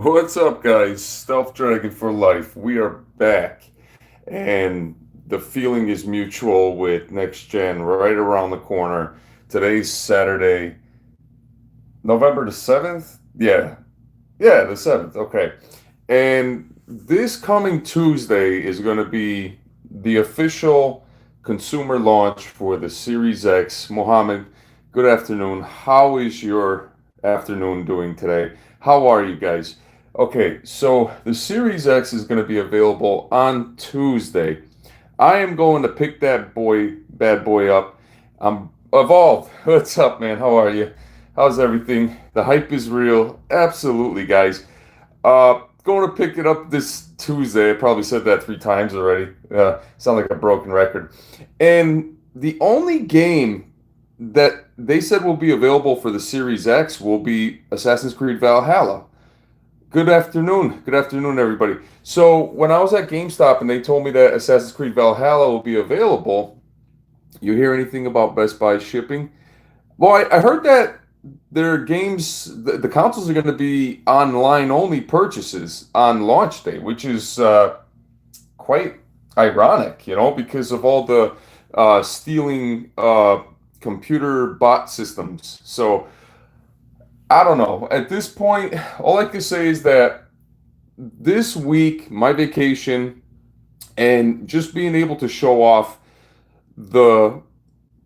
What's up, guys? Stealth Dragon for life. We are back, and the feeling is mutual with next gen right around the corner. Today's Saturday, November the 7th? Yeah, the 7th. Okay. And this coming Tuesday is going to be the official consumer launch for the Series X. Mohammed, good afternoon. How is your afternoon doing today? How are you guys? Okay, so the Series X is going to be available on Tuesday. I am going to pick bad boy up. I'm Evolved. What's up, man? How are you? How's everything? The hype is real. Absolutely, guys. Going to pick it up this Tuesday. I probably said that 3 times already. Sound like a broken record. And the only game that they said will be available for the Series X will be Assassin's Creed Valhalla. Good afternoon. Good afternoon, everybody. So, when I was at GameStop and they told me that Assassin's Creed Valhalla will be available, you hear anything about Best Buy shipping? Well, I heard that their games, the consoles are going to be online only purchases on launch day, which is quite ironic, because of all the stealing computer bot systems. So I don't know. At this point, all I can say is that this week, my vacation, and just being able to show off the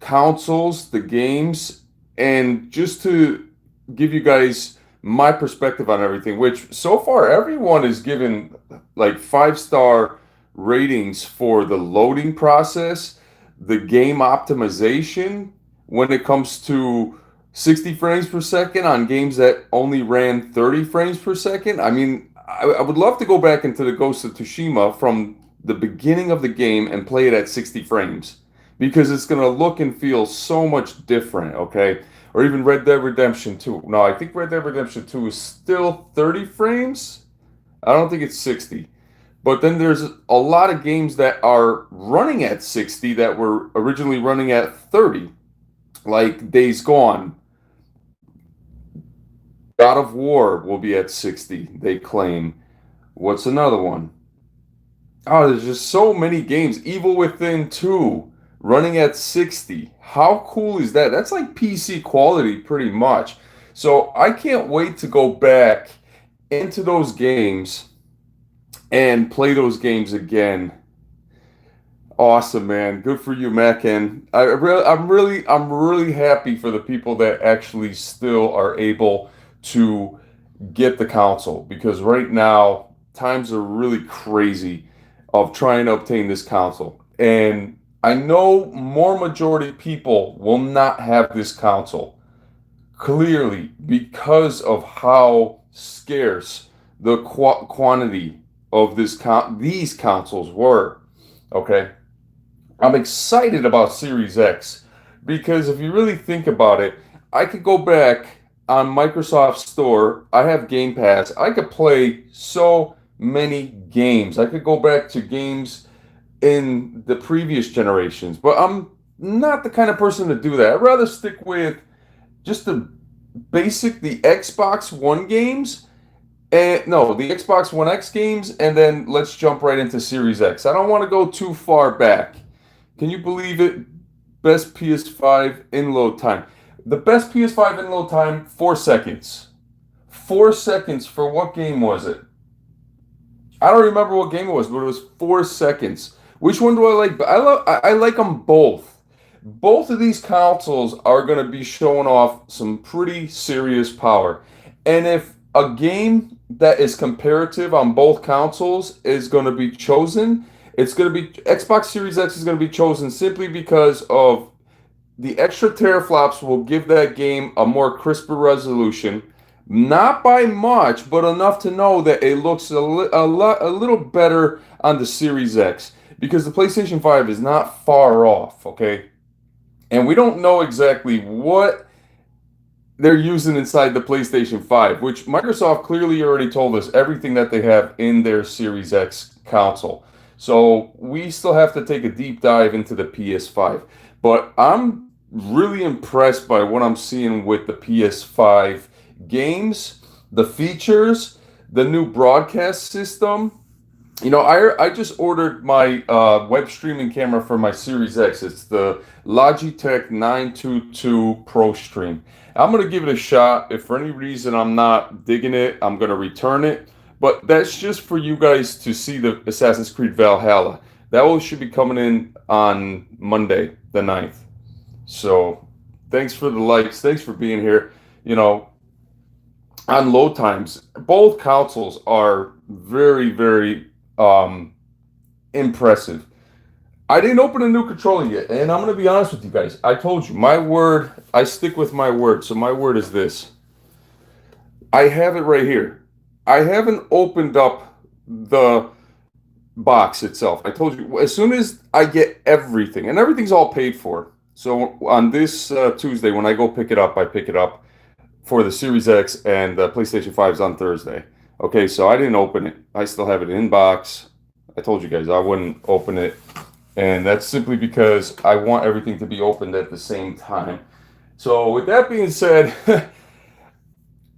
consoles, the games, and just to give you guys my perspective on everything, which so far everyone is given like 5-star ratings for the loading process, the game optimization when it comes to 60 frames per second on games that only ran 30 frames per second. I mean, I would love to go back into the Ghost of Tsushima from the beginning of the game and play it at 60 frames because it's going to look and feel so much different, okay? Or even Red Dead Redemption 2. No, I think Red Dead Redemption 2 is still 30 frames. I don't think it's 60. But then there's a lot of games that are running at 60 that were originally running at 30, like Days Gone. God of War will be at 60, they claim. What's another one? Oh, there's just so many games. Evil Within 2 running at 60. How cool is that? That's like PC quality pretty much. So I can't wait to go back into those games and play those games again. Awesome, man. Good for you, Mac. And I'm really happy for the people that actually still are able to get the console because right now times are really crazy of trying to obtain this console. And I know more majority people will not have this console clearly because of how scarce the quantity of these consoles were. Okay, I'm excited about Series X because if you really think about it, I could go back on Microsoft Store. I have Game Pass. I could play so many games. I could go back to games in the previous generations, but I'm not the kind of person to do that. I'd rather stick with just the Xbox One games and no, the Xbox One X games, and then let's jump right into Series X. I don't want to go too far back. Can you believe it? Best PS5 in load time. The best PS5 in load time, 4 seconds. 4 seconds for what game was it? I don't remember what game it was, but it was 4 seconds. Which one do I like? I like them both. Both of these consoles are going to be showing off some pretty serious power. And if a game that is comparative on both consoles is going to be chosen, it's going to be Xbox Series X is going to be chosen simply because of the extra teraflops will give that game a more crisper resolution. Not by much, but enough to know that it looks a little better on the Series X because the PlayStation 5 is not far off, okay? And we don't know exactly what they're using inside the PlayStation 5, which Microsoft clearly already told us everything that they have in their Series X console. So we still have to take a deep dive into the PS5. But I'm really impressed by what I'm seeing with the PS5 games, the features, the new broadcast system. I just ordered my web streaming camera for my Series X. It's the Logitech 922 Pro Stream. I'm going to give it a shot. If for any reason I'm not digging it, I'm going to return it. But that's just for you guys to see the Assassin's Creed Valhalla. That one should be coming in on Monday, the 9th. So thanks for the likes. Thanks for being here. You know, on load times, both consoles are very, very impressive. I didn't open a new controller yet, and I'm going to be honest with you guys. I told you, my word, I stick with my word. So my word is this. I have it right here. I haven't opened up the box itself. I told you, as soon as I get everything, and everything's all paid for. So on this Tuesday, when I go pick it up, I pick it up for the Series X, and the PlayStation 5 is on Thursday. Okay, so I didn't open it. I still have it in box. I told you guys I wouldn't open it. And that's simply because I want everything to be opened at the same time. So with that being said,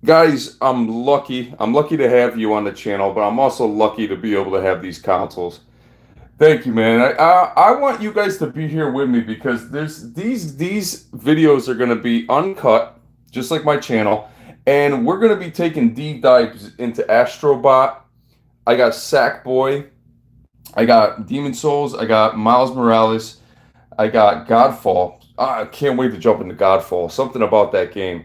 guys, I'm lucky. I'm lucky to have you on the channel, but I'm also lucky to be able to have these consoles. Thank you, man. I want you guys to be here with me because there's these videos are going to be uncut, just like my channel, and we're going to be taking deep dives into Astrobot. I got Sackboy, I got Demon Souls, I got Miles Morales, I got Godfall. I can't wait to jump into Godfall. Something about that game.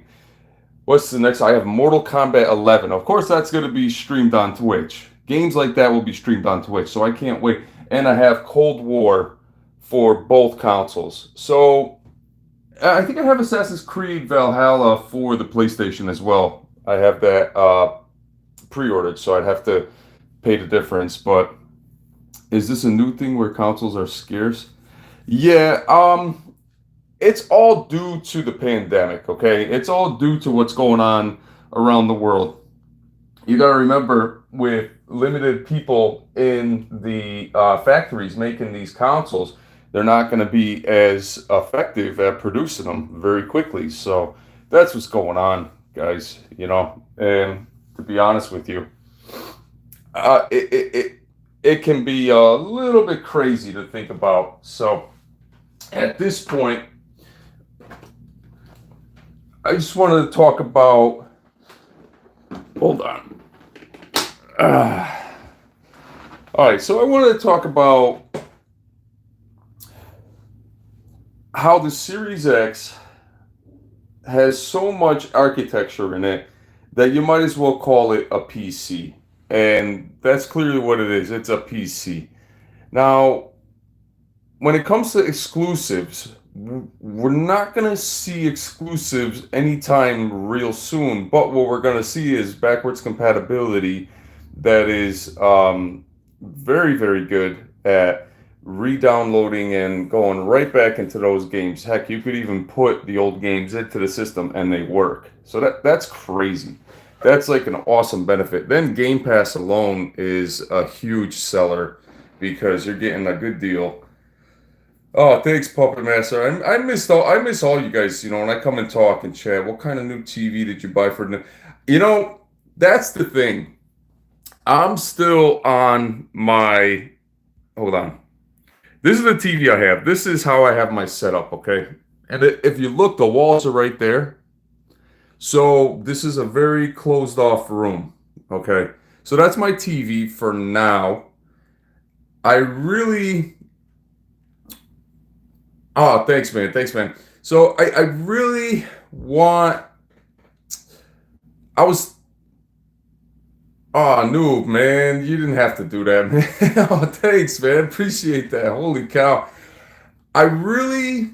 What's the next? I have Mortal Kombat 11. Of course, that's going to be streamed on Twitch. Games like that will be streamed on Twitch, so I can't wait. And I have Cold War for both consoles. So I think I have Assassin's Creed Valhalla for the PlayStation as well. I have that pre-ordered, so I'd have to pay the difference. But is this a new thing where consoles are scarce? Yeah, it's all due to the pandemic, okay? It's all due to what's going on around the world. You got to remember, with limited people in the factories making these consoles, they're not going to be as effective at producing them very quickly. So that's what's going on, guys, And to be honest with you, it can be a little bit crazy to think about. So at this point, I just wanted to talk about. Hold on. All right, so I wanted to talk about how the Series X has so much architecture in it that you might as well call it a PC. And that's clearly what it is. It's a PC. Now, when it comes to exclusives, we're not going to see exclusives anytime real soon, but what we're going to see is backwards compatibility that is very, very good at re-downloading and going right back into those games. Heck, you could even put the old games into the system and they work. So that's crazy. That's like an awesome benefit. Then Game Pass alone is a huge seller because you're getting a good deal. Oh, thanks, Puppet Master. I miss all you guys. When I come and talk and chat. What kind of new TV did you buy for? That's the thing. I'm still on my. Hold on. This is the TV I have. This is how I have my setup. Okay, and if you look, the walls are right there. So this is a very closed off room. Okay, so that's my TV for now. I really. Oh, thanks, man. Thanks, man. So I really want. I was. Oh, noob, man. You didn't have to do that, man. Oh, thanks, man. Appreciate that. Holy cow. I really.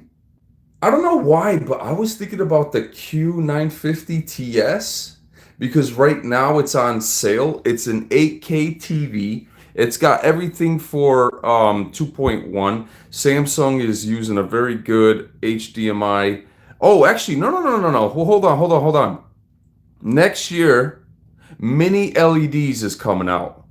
I don't know why, but I was thinking about the Q950 TS because right now it's on sale. It's an 8K TV. It's got everything for 2.1. Samsung is using a very good HDMI. Oh, actually, no. Well, hold on. Next year, mini LEDs is coming out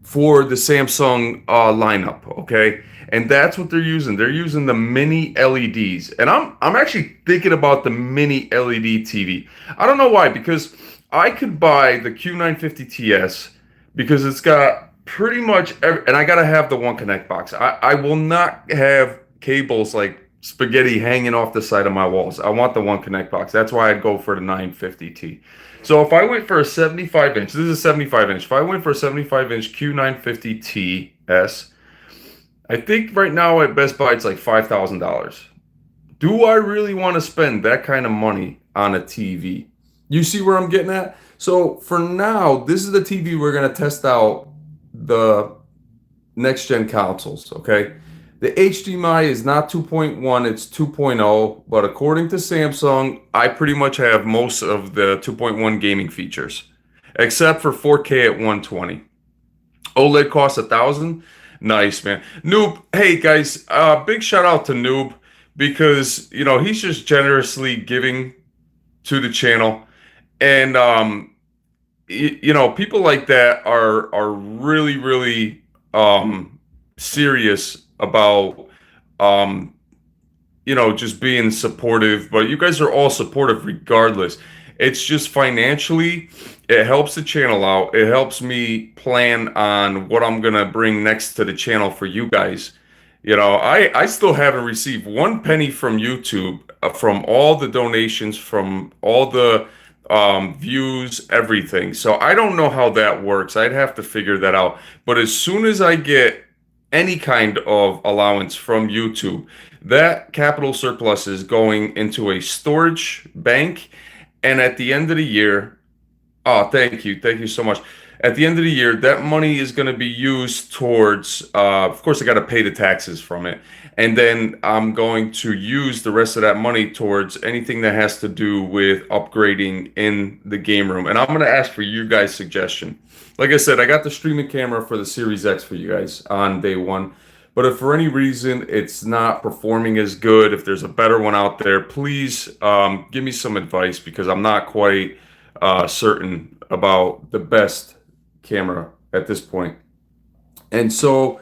for the Samsung lineup, okay? And that's what they're using. They're using the mini LEDs. And I'm actually thinking about the mini LED TV. I don't know why, because I could buy the Q950 TS because it's got pretty much and I gotta have the One Connect box. I will not have cables like spaghetti hanging off the side of my walls. I want the One Connect box. That's why I'd go for the 950T. So if I went for a 75 inch, this is a 75 inch. If I went for a 75 inch Q950 TS, I think right now at Best Buy it's like $5,000. Do I really want to spend that kind of money on a TV? You see where I'm getting at? So for now, this is the TV we're going to test out the next gen consoles, okay? The HDMI is not 2.1, it's 2.0, but according to Samsung, I pretty much have most of the 2.1 gaming features, except for 4K at 120. OLED costs 1,000. Nice, man. Noob, hey guys, big shout out to Noob because he's just generously giving to the channel, and people like that are really really serious about just being supportive. But you guys are all supportive regardless. It's just financially, it helps the channel out. It helps me plan on what I'm gonna bring next to the channel for you guys. I still haven't received one penny from YouTube, from all the donations, from all the views, everything. So I don't know how that works. I'd have to figure that out. But as soon as I get any kind of allowance from YouTube, that capital surplus is going into a storage bank. And at the end of the year, oh, thank you. Thank you so much. At the end of the year, that money is going to be used towards, of course, I got to pay the taxes from it. And then I'm going to use the rest of that money towards anything that has to do with upgrading in the game room. And I'm going to ask for you guys' suggestion. Like I said, I got the streaming camera for the Series X for you guys on day one. But if for any reason it's not performing as good, if there's a better one out there, please give me some advice because I'm not quite certain about the best camera at this point. And so,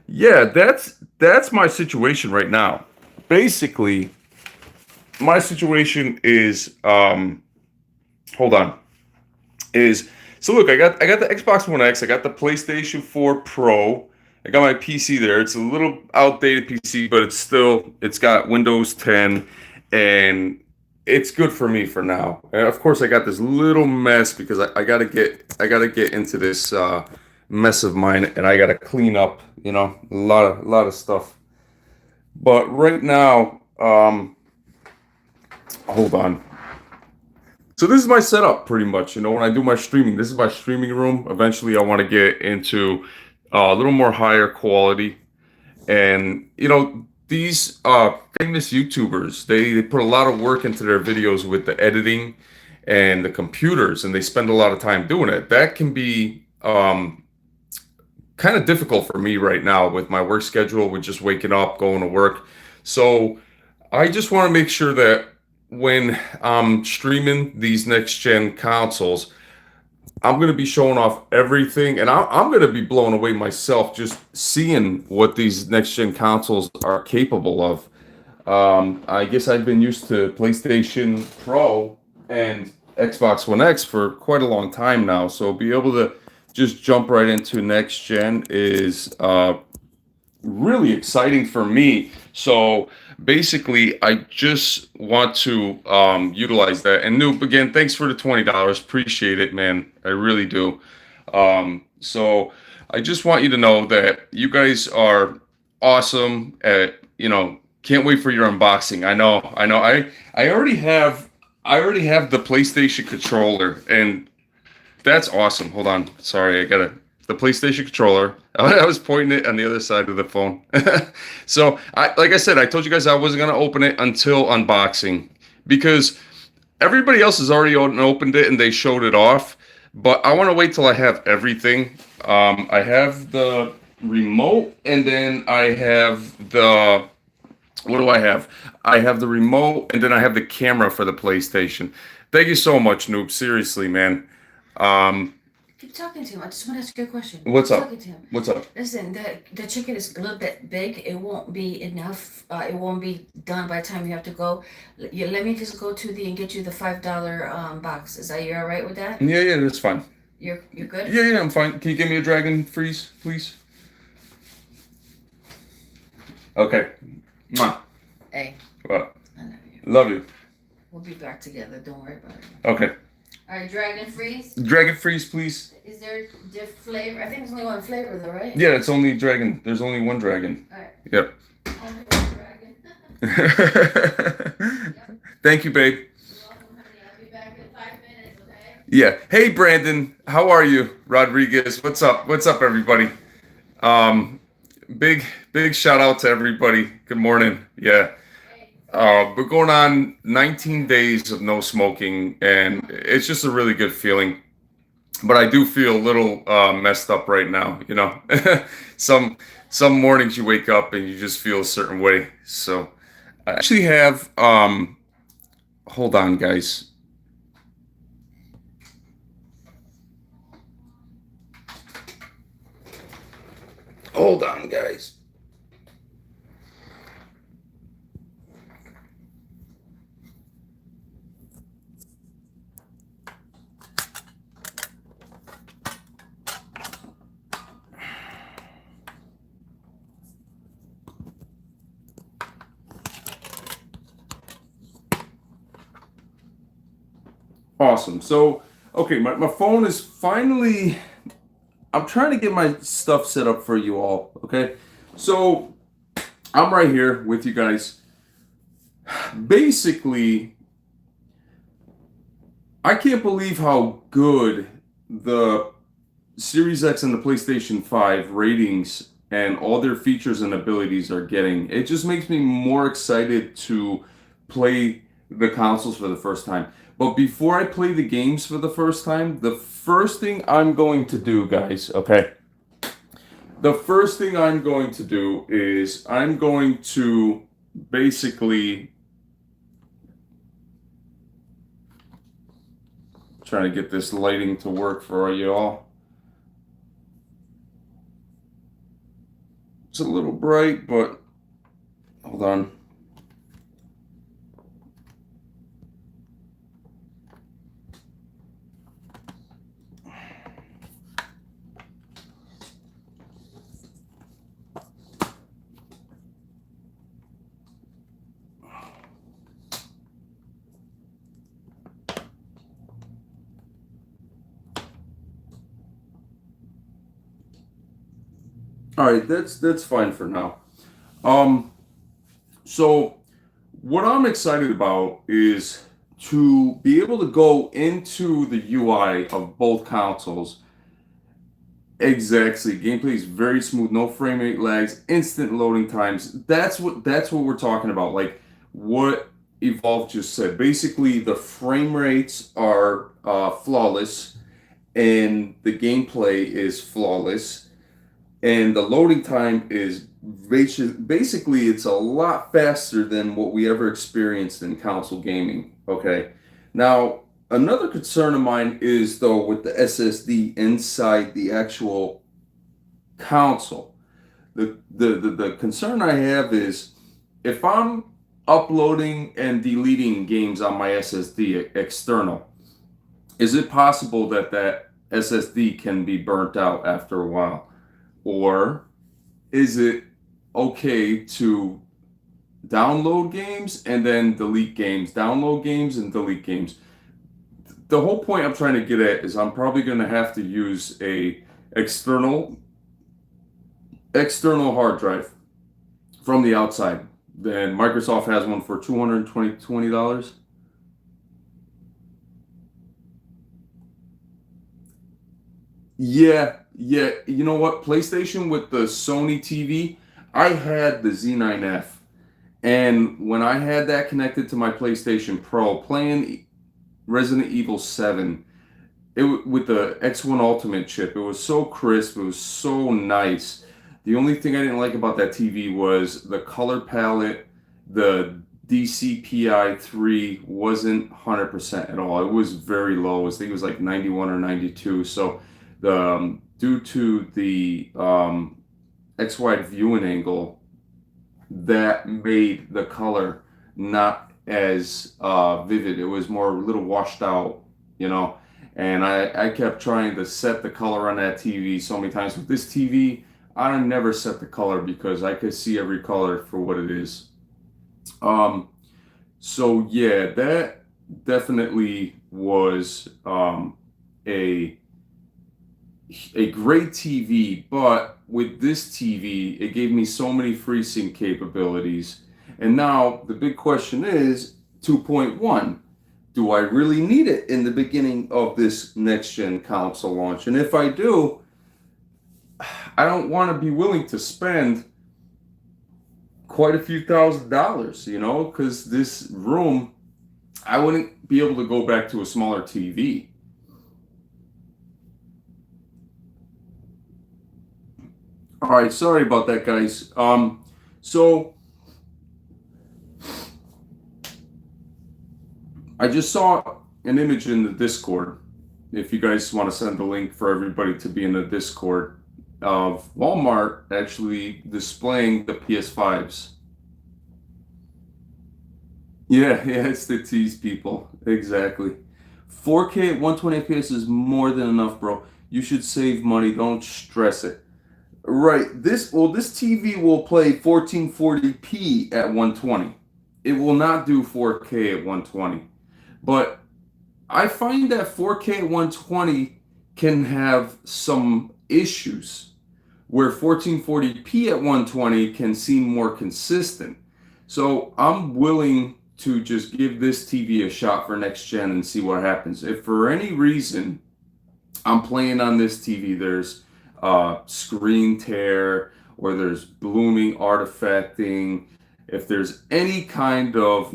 yeah, that's my situation right now. Basically, my situation is hold on. Is so look, I got the Xbox One X, I got the PlayStation 4 Pro. I got my PC there. It's a little outdated PC, but it's got Windows 10 and it's good for me for now. And of course, I got this little mess because I gotta get into this mess of mine, and I gotta clean up, a lot of stuff. But right now, hold on. So this is my setup, pretty much. When I do my streaming, this is my streaming room. Eventually, I want to get into a little more higher quality, and these famous YouTubers, they put a lot of work into their videos with the editing and the computers, and they spend a lot of time doing it. That can be kind of difficult for me right now with my work schedule, with just waking up, going to work. So I just want to make sure that when I'm streaming these next gen consoles, I'm going to be showing off everything, and I'm going to be blown away myself just seeing what these next gen consoles are capable of. I guess I've been used to PlayStation Pro and Xbox One X for quite a long time now, so be able to just jump right into next gen is really exciting for me. So basically, I just want to utilize that. And Noob, again, thanks for the $20. Appreciate it, man. I really do. So I just want you to know that you guys are awesome at, can't wait for your unboxing. I know. I already have the PlayStation controller, and that's awesome. Hold on. Sorry, the PlayStation controller. I was pointing it on the other side of the phone. So, like I said, I told you guys I wasn't going to open it until unboxing because everybody else has already opened it and they showed it off. But I want to wait till I have everything. I have the remote, and then I have the... What do I have? I have the remote, and then I have the camera for the PlayStation. Thank you so much, Noob. Seriously, man. Keep talking to him. I just want to ask you a question. What's Keep up? talking to him. What's up? Listen, the chicken is a little bit big. It won't be enough. It won't be done by the time you have to go. Let me just go to the and get you the $5 box. Is that you all right with that? Yeah, yeah, that's fine. You're good. Yeah, yeah, I'm fine. Can you give me a dragon freeze, please? Okay. Mwah. Hey, Well, I love you. love you. We'll be back together. Don't worry about it. Okay. All right, dragon freeze. Dragon freeze, please. Is there diff flavor? I think there's only one flavor though, right? Yeah, it's only dragon. There's only one dragon. All right. Yep. Only one dragon. Yep. Thank you, babe. You're welcome, honey. I'll be back in 5 minutes. Okay. Yeah. Hey, Brandon. How are you? Rodriguez. What's up? What's up, everybody? Um, big shout out to everybody. Good morning. Yeah. Hey. We're going on 19 days of no smoking, and it's just a really good feeling. But I do feel a little messed up right now. You know, some some mornings you wake up and you just feel a certain way. So I actually have. Hold on, guys. Hold on, guys. Awesome. So, okay, my phone is finally. I'm trying to get my stuff set up for you all. Okay. So, I'm right here with you guys. Basically, I can't believe how good the Series X and the PlayStation 5 ratings and all their features and abilities are getting. It just makes me more excited to play the consoles for the first time. But before I play the games for the first time, the first thing I'm going to do, guys, okay? The first thing I'm going to do is I'm going to basically trying to get this lighting to work for you all. It's a little bright, but hold on. All right, that's fine for now. Um, so what I'm excited about is to be able to go into the UI of both consoles. Exactly, gameplay is very smooth, no frame rate lags, instant loading times. That's what we're talking about. Like what Evolve just said. Basically, the frame rates are flawless, and the gameplay is flawless, and the loading time is basically it's a lot faster than what we ever experienced in console gaming. Okay, now another concern of mine is though with the SSD inside the actual console. The concern I have is if I'm uploading and deleting games on my SSD external, is it possible that that SSD can be burnt out after a while? Or is it okay to download games and then delete games, download games and delete games? The whole point I'm trying to get at is I'm probably going to have to use a external external hard drive from the outside. Then Microsoft has one for $220. Yeah, yeah. You know what? PlayStation with the Sony TV, I had the Z9F. And when I had that connected to my PlayStation Pro, playing Resident Evil 7, with the X1 Ultimate chip, it was so crisp, it was so nice. The only thing I didn't like about that TV was the color palette, the DCPI 3 wasn't 100% at all. It was very low. I think it was like 91 or 92. So Due to the X-wide viewing angle, that made the color not as vivid. It was more a little washed out, you know. And I kept trying to set the color on that TV so many times. With this TV, I don't never set the color because I could see every color for what it is. Um, so yeah, that definitely was a a great TV, but with this TV, it gave me so many FreeSync capabilities. And now the big question is 2.1. Do I really need it in the beginning of this next gen console launch? And if I do, I don't want to be willing to spend quite a few $1,000s, you know, because this room, I wouldn't be able to go back to a smaller TV. All right, sorry about that, guys. So I just saw an image in the Discord. If you guys want to send the link for everybody to be in the Discord of Walmart actually displaying the PS5s. Yeah, yeah, it's to tease people. Exactly. 4K at 120 FPS is more than enough, bro. You should save money. Don't stress it. Right. This TV will play 1440p at 120. It will not do 4K at 120. But I find that 4K at 120 can have some issues where 1440p at 120 can seem more consistent. So I'm willing to just give this TV a shot for next gen and see what happens. If for any reason I'm playing on this TV, there's screen tear or there's blooming artifacting, if there's any kind of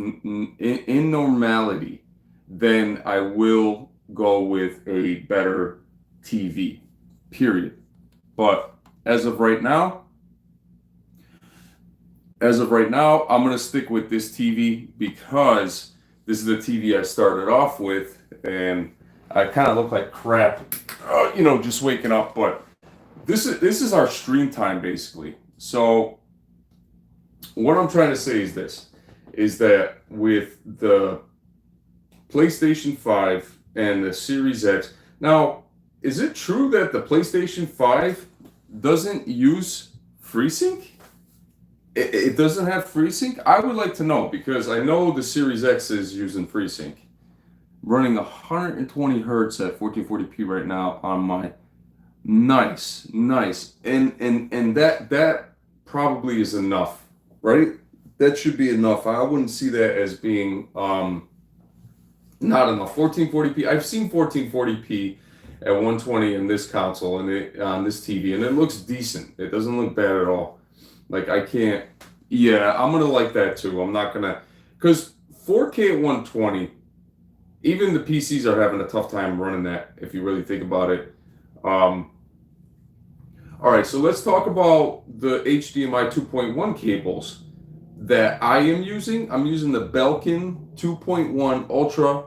abnormality, then I will go with a better TV, period. But as of right now, I'm going to stick with this TV because this is the TV I started off with, and I kind of look like crap, you know, just waking up. But this is our stream time basically. So what I'm trying to say is this: is that with the PlayStation 5 and the Series X, now is it true that the PlayStation 5 doesn't use FreeSync? It doesn't have FreeSync? I would like to know because I know the Series X is using FreeSync. Running 120 hertz at 1440p right now on my nice, nice. And that probably is enough, right? That should be enough. I wouldn't see that as being not enough. 1440p. I've seen 1440p at 120 in this console and on this TV, and it looks decent. It doesn't look bad at all. Like I can't. Yeah, I'm gonna like that too. I'm not gonna, because 4K at 120. Even the PCs are having a tough time running that. If you really think about it. All right, so let's talk about the HDMI 2.1 cables that I am using. I'm using the Belkin 2.1 Ultra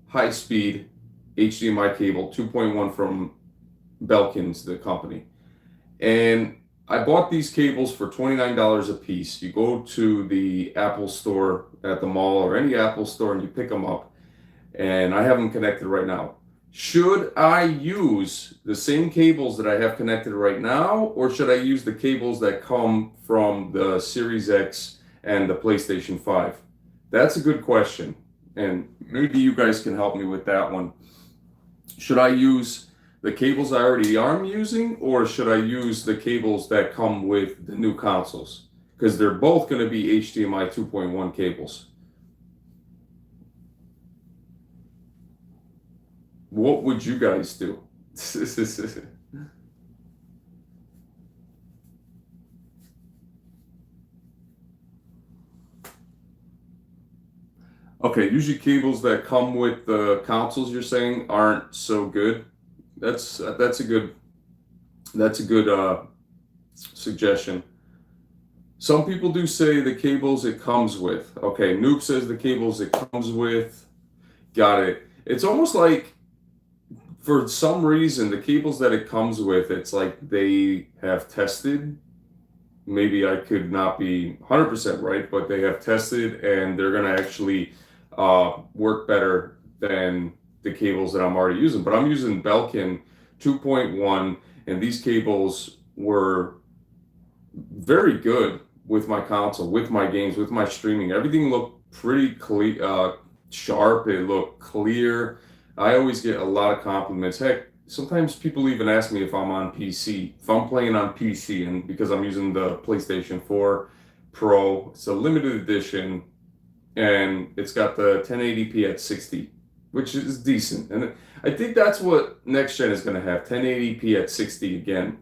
High Speed HDMI cable, 2.1 from Belkin's, the company. And I bought these cables for $29 a piece. You go to the Apple store at the mall or any Apple store and you pick them up. And I have them connected right now. Should I use the same cables that I have connected right now, or should I use the cables that come from the Series X and the PlayStation 5? That's a good question, and maybe you guys can help me with that one. Should I use the cables I already am using, or should I use the cables that come with the new consoles? Because they're both going to be HDMI 2.1 cables. What would you guys do? Okay, usually cables that come with the consoles you're saying aren't so good. That's a good suggestion. Some people do say the cables it comes with. Okay, Noob says the cables it comes with. Got it. It's almost like for some reason, the cables that it comes with, it's like they have tested. Maybe I could not be 100% right, but they have tested and they're going to actually work better than the cables that I'm already using. But I'm using Belkin 2.1, and these cables were very good with my console, with my games, with my streaming. Everything looked pretty clear, sharp. It looked clear. I always get a lot of compliments. Heck, sometimes people even ask me if I'm on PC, if I'm playing on PC, and because I'm using the PlayStation 4 Pro. It's a limited edition, and it's got the 1080p at 60, which is decent. And I think that's what next gen is going to have, 1080p at 60 again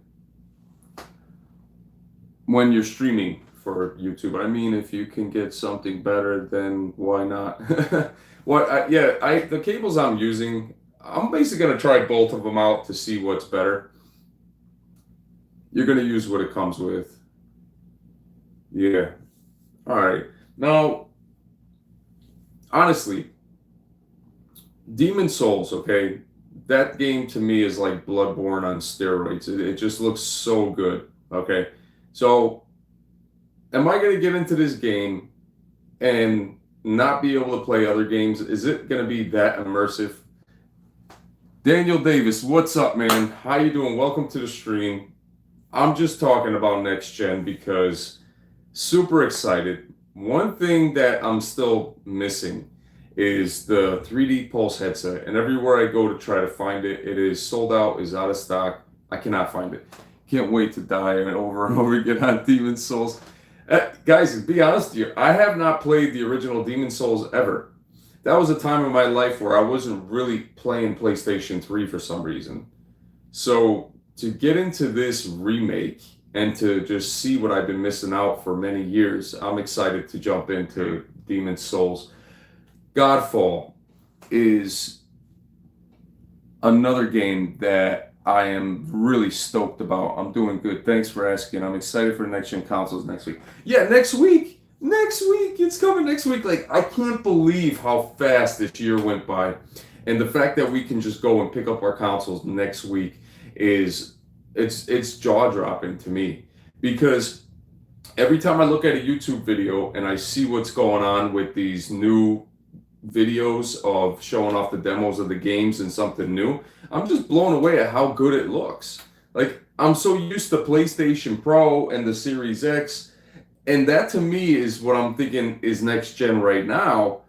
when you're streaming for YouTube. I mean, if you can get something better, then why not? The cables I'm using, I'm basically gonna try both of them out to see what's better. You're gonna use what it comes with. Yeah. All right. Now, honestly, Demon Souls, okay, that game to me is like Bloodborne on steroids. It just looks so good. Okay. So am I going to get into this game and not be able to play other games? Is it going to be that immersive? Daniel Davis, what's up, man? How you doing? Welcome to the stream. I'm just talking about next gen because super excited. One thing that I'm still missing is the 3D Pulse headset, and everywhere I go to try to find it, it is sold out, is out of stock. I cannot find it. Can't wait to die over and over again on Demon Souls. Guys, to be honest with you, I have not played the original Demon Souls ever. That was a time in my life where I wasn't really playing PlayStation 3 for some reason. So to get into this remake and to just see what I've been missing out for many years, I'm excited to jump into Demon Souls. Godfall is another game that I am really stoked about. I'm doing good. Thanks for asking. I'm excited for next gen consoles next week. Yeah, next week. Next week. It's coming next week. Like, I can't believe how fast this year went by. And the fact that we can just go and pick up our consoles next week is it's jaw-dropping to me. Because every time I look at a YouTube video and I see what's going on with these new videos of showing off the demos of the games and something new, I'm just blown away at how good it looks. Like, I'm so used to PlayStation Pro and the Series X, and that to me is what I'm thinking is next gen right now,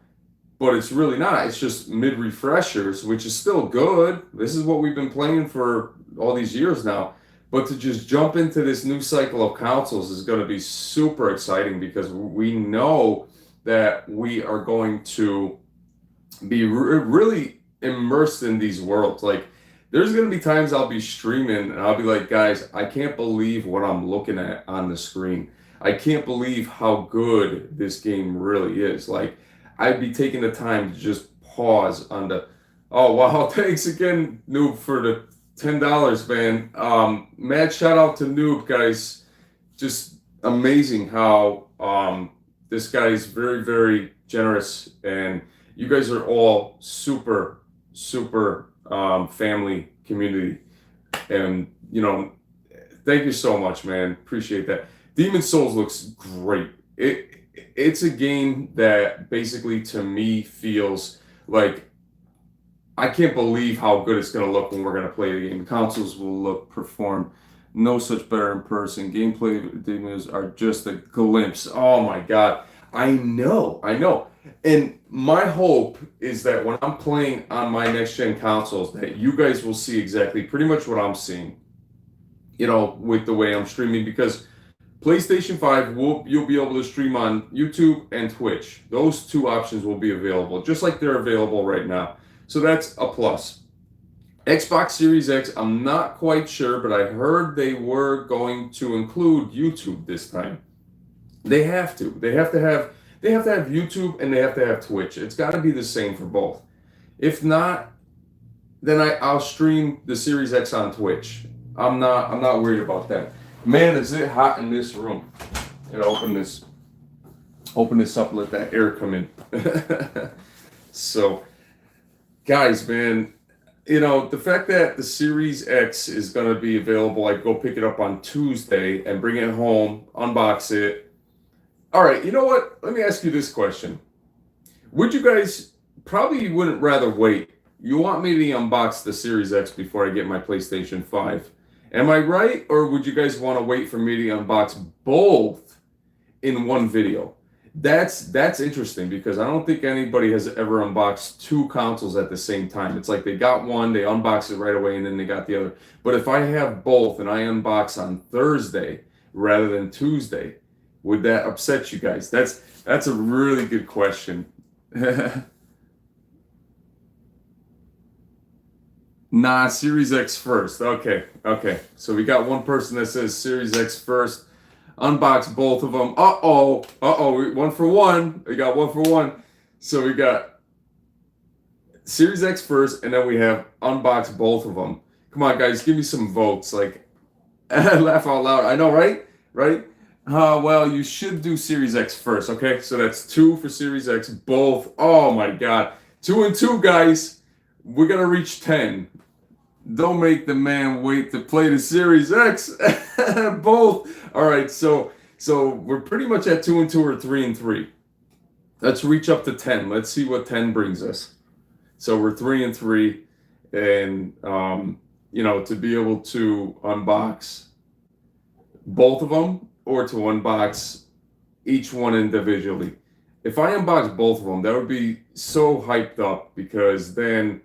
but it's really not. It's just mid refreshers, which is still good. This is what we've been playing for all these years now. But to just jump into this new cycle of consoles is going to be super exciting because we know that we are going to be really immersed in these worlds. Like, there's going to be times I'll be streaming and I'll be like, guys, I can't believe what I'm looking at on the screen. I can't believe how good this game really is. Like, I'd be taking the time to just pause on the, oh, wow, thanks again, Noob, for the $10, man. Mad shout out to Noob, guys. Just amazing how this guy is very, very generous, and you guys are all super, super family community. And, thank you so much, man. Appreciate that. Demon Souls looks great. It's a game that basically, to me, feels like I can't believe how good it's going to look when we're going to play the game. Consoles will perform no such better in person. Gameplay demos are just a glimpse. Oh my God. I know. And my hope is that when I'm playing on my next gen consoles, that you guys will see exactly pretty much what I'm seeing, with the way I'm streaming, because PlayStation 5 you'll be able to stream on YouTube and Twitch. Those two options will be available, just like they're available right now. So that's a plus. Xbox Series X, I'm not quite sure, but I heard they were going to include YouTube this time. They have to. They have to have YouTube and they have to have Twitch. It's got to be the same for both. If not, then I'll stream the Series X on Twitch. I'm not worried about that. Man, is it hot in this room. Open this up, let that air come in. So, guys, man, The fact that the Series X is going to be available, I go pick it up on Tuesday and bring it home, unbox it. All right, you know what? Let me ask you this question. Would you guys probably you wouldn't rather wait? You want me to unbox the Series X before I get my PlayStation 5. Am I right? Or would you guys want to wait for me to unbox both in one video? That's interesting because I don't think anybody has ever unboxed two consoles at the same time. It's like they got one, they unbox it right away, and then they got the other. But if I have both and I unbox on Thursday rather than Tuesday, would that upset you guys? That's a really good question. Nah, Series X first. Okay, okay. So we got one person that says Series X first. Unbox both of them. One for one. We got one for one. So we got Series X first, and then we have unbox both of them. Come on, guys, give me some votes. Like, laugh out loud. I know, right? Right? Well, you should do Series X first, okay? So that's two for Series X, both. Oh my God. 2 and 2, guys. We're gonna reach 10. Don't make the man wait to play the Series X. Both. All right, so we're pretty much at 2 and 2 or 3 and 3. Let's reach up to 10. Let's see what 10 brings us. So we're 3 and 3, and to be able to unbox both of them or to unbox each one individually. If I unbox both of them, that would be so hyped up because then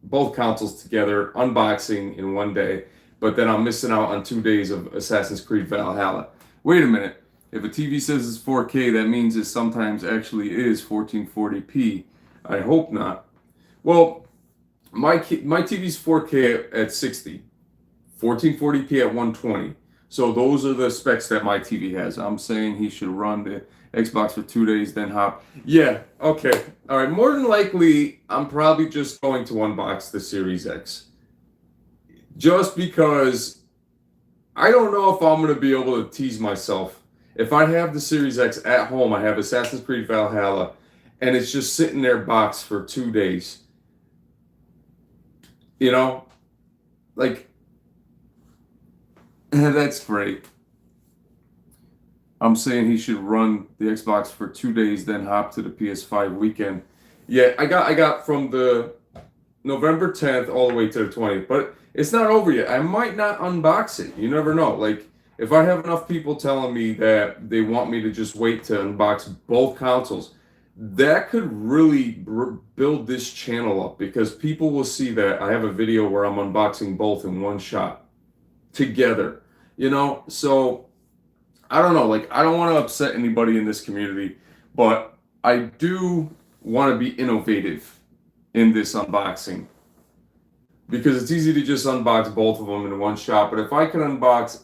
both consoles together, unboxing in one day, but then I'm missing out on 2 days of Assassin's Creed Valhalla. Wait a minute. If a TV says it's 4K, that means it sometimes actually is 1440p. I hope not. Well, my TV's 4K at 60, 1440p at 120. So those are the specs that my TV has. I'm saying he should run the Xbox for 2 days, then hop. Yeah, okay. All right, more than likely, I'm probably just going to unbox the Series X. Just because I don't know if I'm going to be able to tease myself. If I have the Series X at home, I have Assassin's Creed Valhalla, and it's just sitting there boxed for 2 days. You know, like, that's great. I'm saying he should run the Xbox for 2 days, then hop to the PS5 weekend. Yeah, I got from the November 10th all the way to the 20th, but it's not over yet. I might not unbox it. You never know. Like, if I have enough people telling me that they want me to just wait to unbox both consoles, that could really build this channel up because people will see that I have a video where I'm unboxing both in one shot together. So I don't know, like I don't want to upset anybody in this community, but I do want to be innovative in this unboxing because it's easy to just unbox both of them in one shot. But if I can unbox,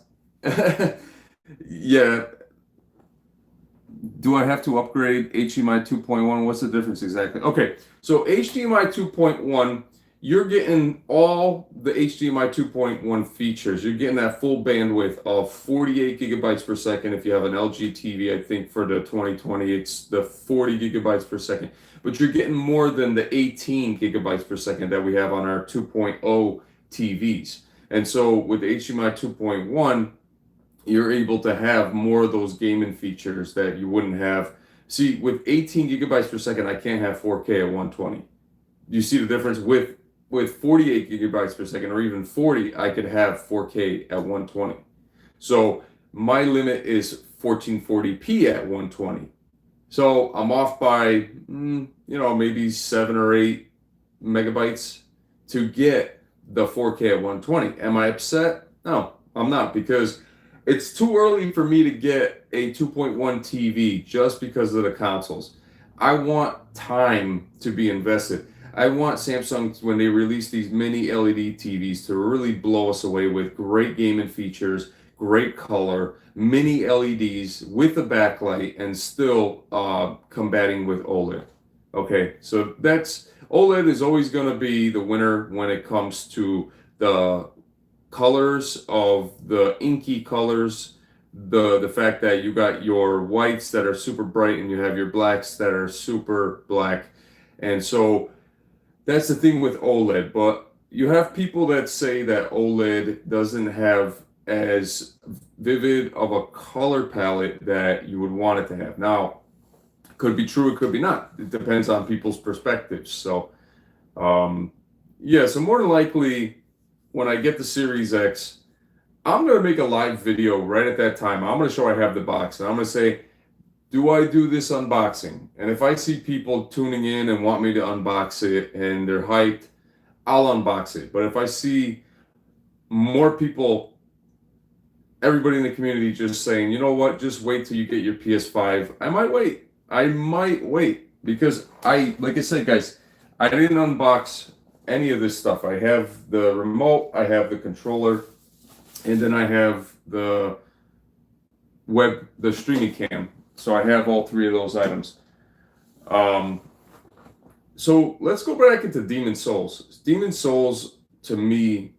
yeah, do I have to upgrade HDMI 2.1? What's the difference exactly? Okay, so HDMI 2.1, you're getting all the HDMI 2.1 features. You're getting that full bandwidth of 48 gigabytes per second. If you have an LG TV, I think for the 2020, it's the 40 gigabytes per second. But you're getting more than the 18 gigabytes per second that we have on our 2.0 TVs. And so with HDMI 2.1, you're able to have more of those gaming features that you wouldn't have. See, with 18 gigabytes per second, I can't have 4K at 120. You see the difference? With 48 gigabytes per second or even 40, I could have 4K at 120. So my limit is 1440p at 120. So I'm off by, maybe 7 or 8 megabytes to get the 4K at 120. Am I upset? No, I'm not because it's too early for me to get a 2.1 TV just because of the consoles. I want time to be invested. I want Samsung, when they release these mini LED TVs, to really blow us away with great gaming features, great color, mini LEDs with a backlight, and still combating with OLED. Okay, so OLED is always going to be the winner when it comes to the colors of the inky colors, the fact that you got your whites that are super bright and you have your blacks that are super black. And so that's the thing with OLED, but you have people that say that OLED doesn't have as vivid of a color palette that you would want it to have. Now, could be true, it could be not. It depends on people's perspectives. So, um, yeah, so more than likely, when I get the Series X, I'm gonna make a live video right at that time. I'm gonna show I have the box, and I'm gonna say, do I do this unboxing? And if I see people tuning in and want me to unbox it and they're hyped, I'll unbox it. But if I see more people, everybody in the community just saying, you know what, just wait till you get your PS5, I might wait. I might wait because like I said, guys, I didn't unbox any of this stuff. I have the remote, I have the controller, and then I have the streaming cam. So I have all three of those items. Um, so let's go back into Demon Souls. Demon Souls to me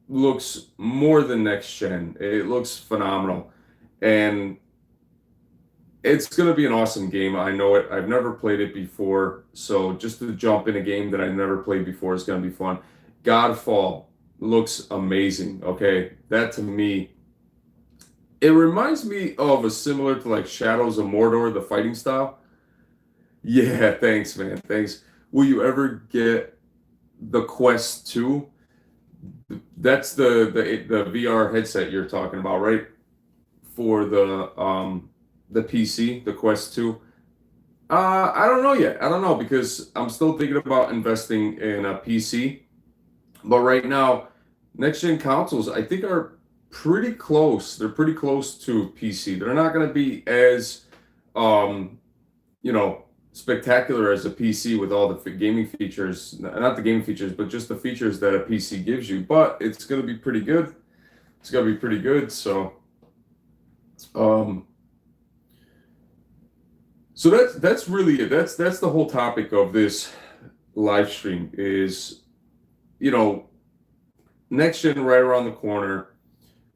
looks more than next gen. It looks phenomenal. And it's going to be an awesome game. I know it. I've never played it before. So just to jump in a game that I've never played before is going to be fun. Godfall looks amazing. Okay. That to me, it reminds me of a similar to like Shadows of Mordor, the fighting style. Yeah, thanks, man. Thanks. Will you ever get the Quest 2? That's the VR headset you're talking about, right? For the PC, the Quest 2. I don't know yet. I don't know because I'm still thinking about investing in a PC. But right now, next gen consoles I think are pretty close. They're pretty close to PC. They're not going to be as um, you know, spectacular as a PC with all the gaming features, not the gaming features, but just the features that a PC gives you. But it's going to be pretty good. It's going to be pretty good. Um, so that's really it. That's the whole topic of this live stream is, you know, next gen right around the corner.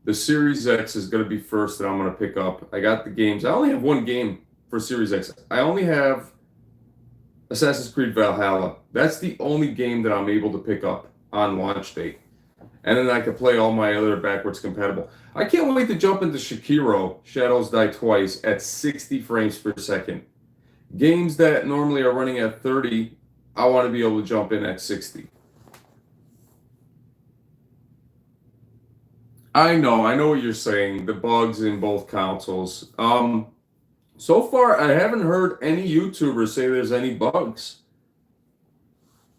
The Series X is going to be first that I'm going to pick up. I got the games. I only have one game for Series X. I only have Assassin's Creed Valhalla. That's the only game that I'm able to pick up on launch date. And then I can play all my other backwards compatible. I can't wait to jump into Shakiro, Shadows Die Twice, at 60 frames per second. Games that normally are running at 30, I want to be able to jump in at 60. I know what you're saying. The bugs in both consoles. So far, I haven't heard any YouTubers say there's any bugs.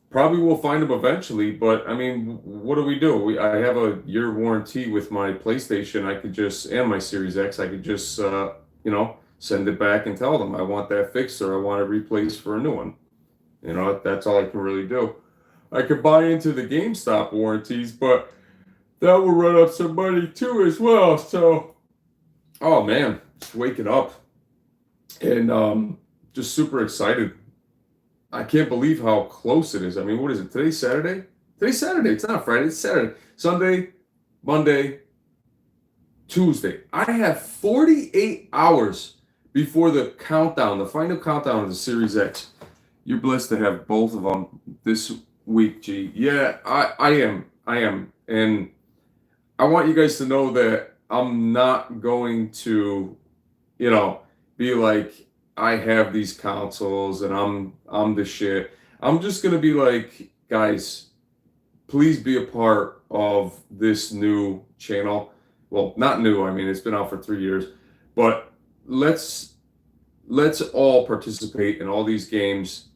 Probably we'll find them eventually, but I mean, what do we do? I have a year warranty with my PlayStation. I could just, and my Series X, I could just, send it back and tell them I want that fixed or I want it replaced for a new one. You know, that's all I can really do. I could buy into the GameStop warranties, but that will run up some money too as well. So, oh man, just waking up and just super excited. I can't believe how close it is. I mean, what is it? Today's Saturday? Today's Saturday. It's not Friday. It's Saturday. Sunday, Monday, Tuesday. I have 48 hours before the countdown, the final countdown of the Series X. You're blessed to have both of them this week, G. Yeah, I am. I am. And I want you guys to know that I'm not going to, be like, I have these consoles and I'm the shit. I'm just gonna be like, guys, please be a part of this new channel. Well, not new, I mean it's been out for 3 years, but let's all participate in all these games.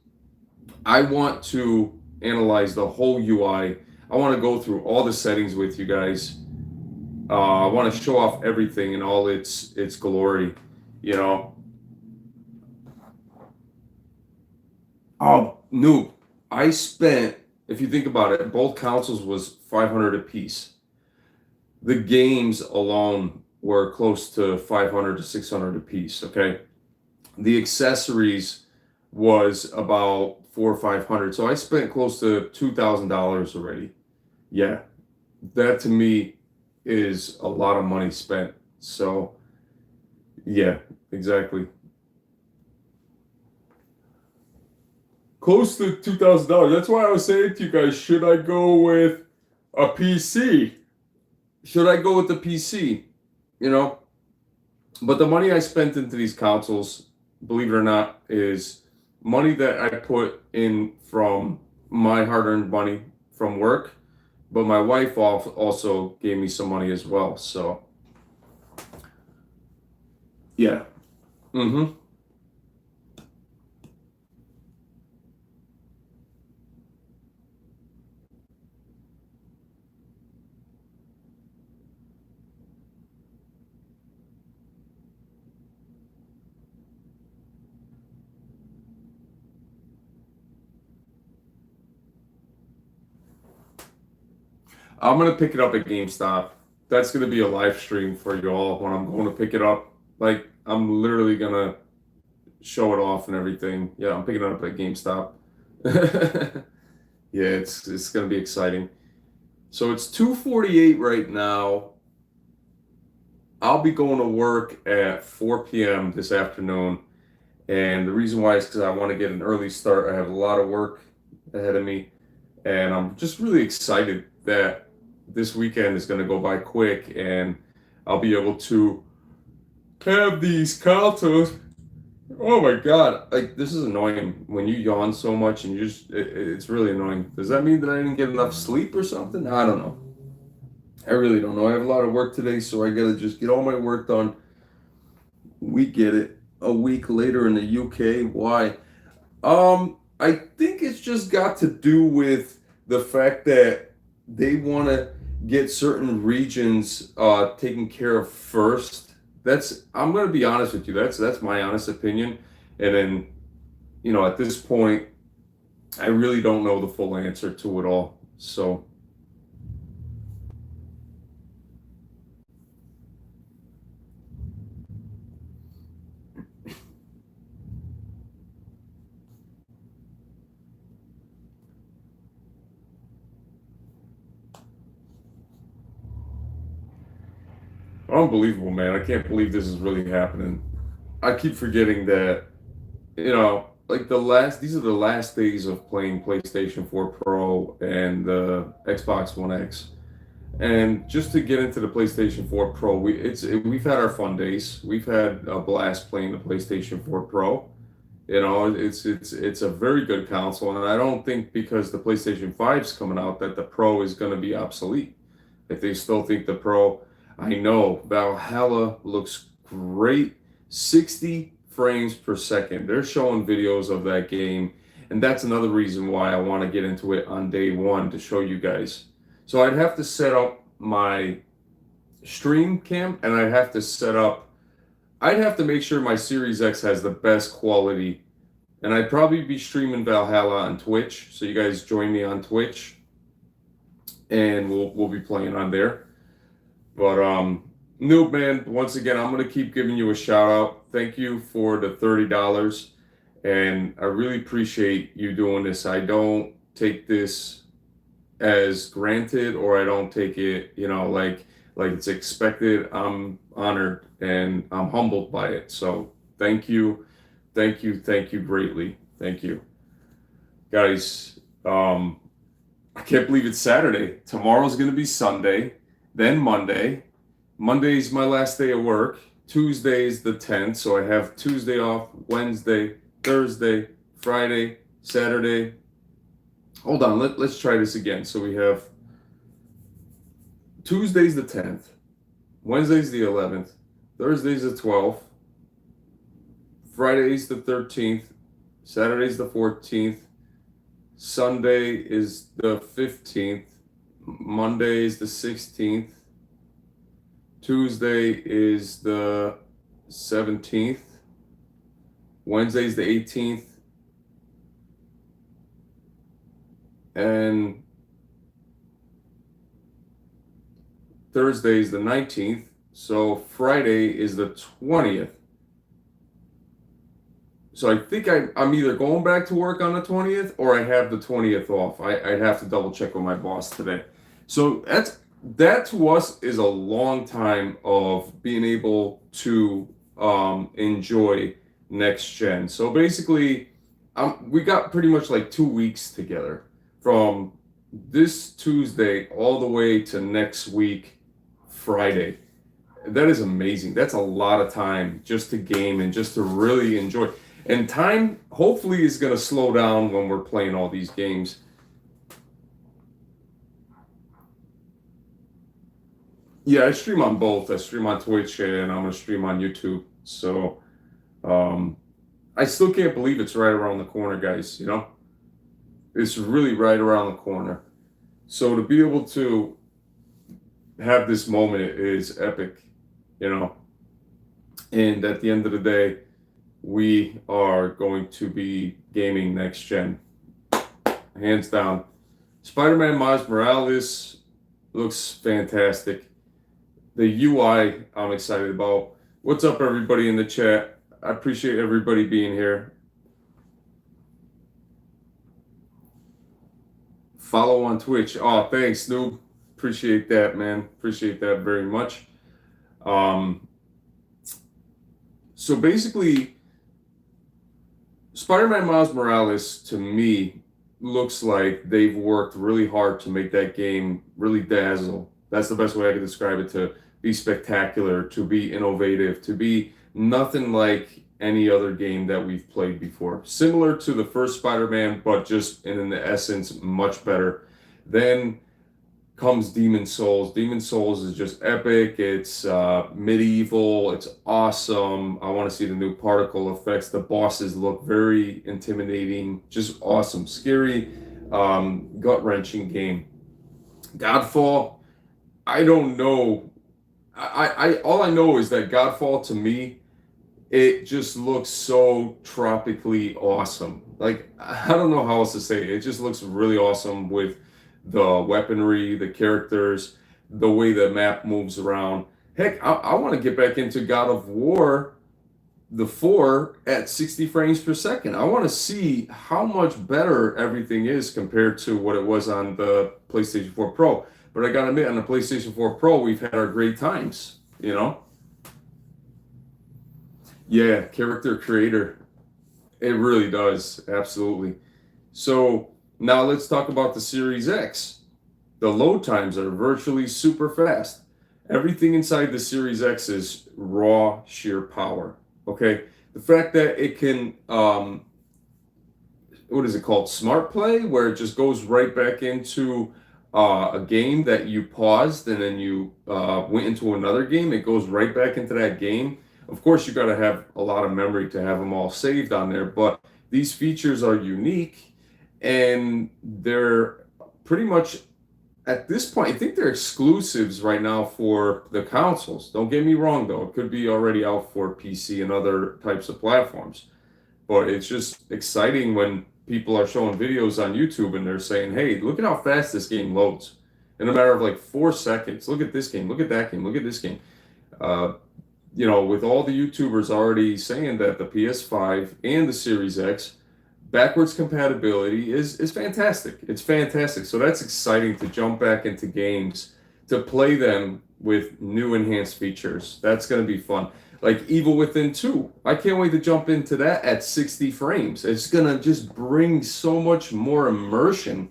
I want to analyze the whole UI. I want to go through all the settings with you guys. I want to show off everything in all its glory, you know. Oh, noob. I spent, if you think about it, both consoles was 500 apiece. The games alone were close to 500 to 600 apiece, okay? The accessories was about 4 or 500. So I spent close to $2,000 already. Yeah. That to me is a lot of money spent. So yeah, exactly. close to $2,000. That's why I was saying to you guys, should I go with a PC? Should I go with the PC? You know, but the money I spent into these consoles, believe it or not, is money that I put in from my hard-earned money from work. But my wife also gave me some money as well. So yeah. Mm-hmm. I'm gonna pick it up at GameStop. That's gonna be a live stream for you all when I'm going to pick it up. Like I'm literally gonna show it off and everything. Yeah, I'm picking it up at GameStop. Yeah, it's gonna be exciting. So it's 2:48 right now. I'll be going to work at 4 p.m. this afternoon, and the reason why is because I want to get an early start. I have a lot of work ahead of me, and I'm just really excited that this weekend is going to go by quick, and I'll be able to have these consoles. Oh my God! Like this is annoying when you yawn so much, and it's really annoying. Does that mean that I didn't get enough sleep or something? I don't know. I really don't know. I have a lot of work today, so I gotta just get all my work done. We get it a week later in the UK. Why? I think it's just got to do with the fact that they want to get certain regions taken care of first. That's I'm gonna be honest with you. That's my honest opinion. And then, at this point, I really don't know the full answer to it all. So unbelievable, man. I can't believe this is really happening. I keep forgetting that, like these are the last days of playing PlayStation 4 Pro and the Xbox One X. And just to get into the PlayStation 4 Pro, we've had our fun days. We've had a blast playing the PlayStation 4 Pro. It's a very good console, and I don't think because the PlayStation 5's coming out that the Pro is going to be obsolete. If they still think the Pro, I know Valhalla looks great, 60 frames per second. They're showing videos of that game, and that's another reason why I want to get into it on day one to show you guys. So I'd have to set up my stream cam, and I'd have to make sure my Series X has the best quality, and I'd probably be streaming Valhalla on Twitch. So you guys join me on Twitch, and we'll be playing on there. But Noob man, once again, I'm gonna keep giving you a shout out. Thank you for the $30, and I really appreciate you doing this. I don't take this as granted, or I don't take it, like it's expected. I'm honored and I'm humbled by it. So thank you, thank you greatly. Thank you, guys. I can't believe it's Saturday. Tomorrow's gonna be Sunday, then Monday. Monday's my last day of work. Tuesday's the 10th, so I have Tuesday off, Wednesday, Thursday, Friday, Saturday. Hold on, let's try this again. So we have Tuesday's the 10th, Wednesday's the 11th, Thursday's the 12th, Friday's the 13th, Saturday's the 14th, Sunday is the 15th, Monday is the 16th, Tuesday is the 17th, Wednesday's the 18th, and Thursday's the 19th. So Friday is the 20th. So I think I'm either going back to work on the 20th or I have the 20th off. I'd have to double check with my boss today. So that to us is a long time of being able to enjoy next gen. So basically, we got pretty much like 2 weeks together from this Tuesday all the way to next week, Friday. That is amazing. That's a lot of time just to game and just to really enjoy. And time hopefully is going to slow down when we're playing all these games. Yeah, I stream on both. I stream on Twitch and I'm going to stream on YouTube. So um, I still can't believe it's right around the corner, guys. It's really right around the corner. So to be able to have this moment is epic, you know. And at the end of the day, we are going to be gaming next gen, hands down. Spider-Man Miles Morales looks fantastic. The UI I'm excited about. What's up, everybody in the chat? I appreciate everybody being here. Follow on Twitch. Oh, thanks, Noob. Appreciate that, man. Appreciate that very much. Um, so basically, Spider-Man Miles Morales to me looks like they've worked really hard to make that game really dazzle. That's the best way I could describe it, to be spectacular, to be innovative, to be nothing like any other game that we've played before. Similar to the first Spider-Man, but just in the essence, much better. Then comes Demon Souls. Demon Souls is just epic. It's medieval. It's awesome. I want to see the new particle effects. The bosses look very intimidating. Just awesome. Scary, gut-wrenching game. Godfall, I don't know. I all I know is that Godfall to me, it just looks so tropically awesome. Like, I don't know how else to say it. It just looks really awesome with the weaponry, the characters, the way the map moves around. Heck, I want to get back into God of War, the 4 at 60 frames per second. I want to see how much better everything is compared to what it was on the PlayStation 4 Pro. But I gotta admit, on the PlayStation 4 Pro, we've had our great times. Yeah, character creator. It really does. Absolutely. So now let's talk about the Series X. The load times are virtually super fast. Everything inside the Series X is raw sheer power. Okay. The fact that it can, what is it called? Smart play, where it just goes right back into a game that you paused and then you went into another game. It goes right back into that game. Of course, you got to have a lot of memory to have them all saved on there, but these features are unique and they're pretty much at this point, I think they're exclusives right now for the consoles. Don't get me wrong, though. It could be already out for PC and other types of platforms. But it's just exciting when people are showing videos on YouTube and they're saying, hey, look at how fast this game loads. In a matter of like 4 seconds, look at this game, look at that game, look at this game. Uh, with all the YouTubers already saying that the PS5 and the Series X backwards compatibility is fantastic. It's fantastic. So that's exciting to jump back into games, to play them with new enhanced features. That's going to be fun. Like Evil Within 2. I can't wait to jump into that at 60 frames. It's going to just bring so much more immersion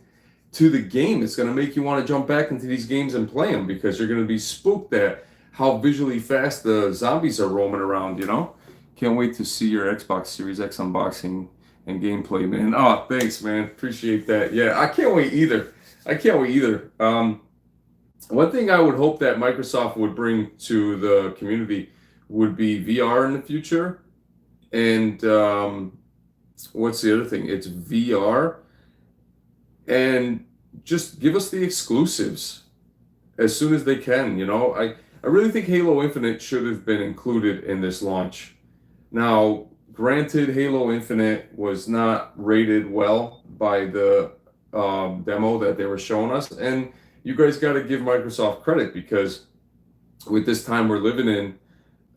to the game. It's going to make you want to jump back into these games and play them because you're going to be spooked at how visually fast the zombies are roaming around. Can't wait to see your Xbox Series X unboxing and gameplay, man. Oh, thanks, man. Appreciate that. Yeah, I can't wait either. I can't wait either. One thing I would hope that Microsoft would bring to the community would be VR in the future. And what's the other thing? It's VR. And just give us the exclusives as soon as they can. I really think Halo Infinite should have been included in this launch. Now, granted, Halo Infinite was not rated well by the demo that they were showing us. And you guys got to give Microsoft credit because with this time we're living in,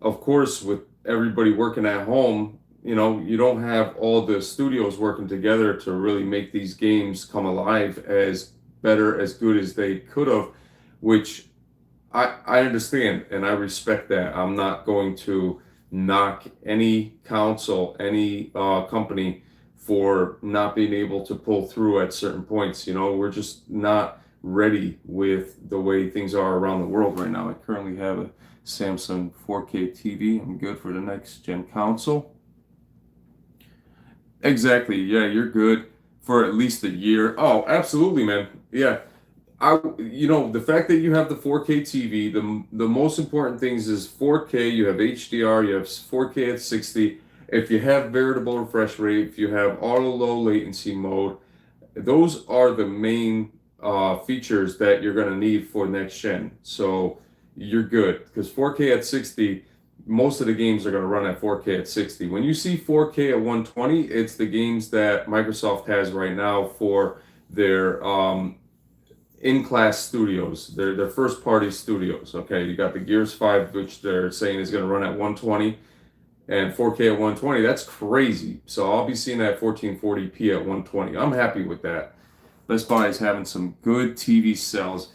of course, with everybody working at home, you don't have all the studios working together to really make these games come alive as better, as good as they could have, which I understand and I respect that. I'm not going to knock any council, any company for not being able to pull through at certain points. We're just not ready with the way things are around the world right now. I currently have a Samsung 4K TV. I'm good for the next gen console. Exactly. Yeah, you're good for at least a year. Oh, absolutely, man. Yeah. The fact that you have the 4K TV, the most important things is 4K, you have HDR, you have 4K at 60. If you have variable refresh rate, if you have auto low latency mode, those are the main features that you're going to need for next gen. So you're good because 4K at 60, most of the games are going to run at 4K at 60. When you see 4K at 120, it's the games that Microsoft has right now for their in-class studios, their first-party studios. Okay, you got the Gears 5, which they're saying is going to run at 120 and 4K at 120. That's crazy. So I'll be seeing that 1440p at 120. I'm happy with that. Best Buy is having some good TV sales.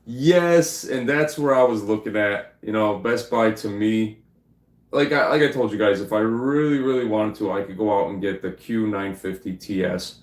Yes, and that's where I was looking at. Best Buy to me, like I told you guys, if I really, really wanted to, I could go out and get the Q950 TS.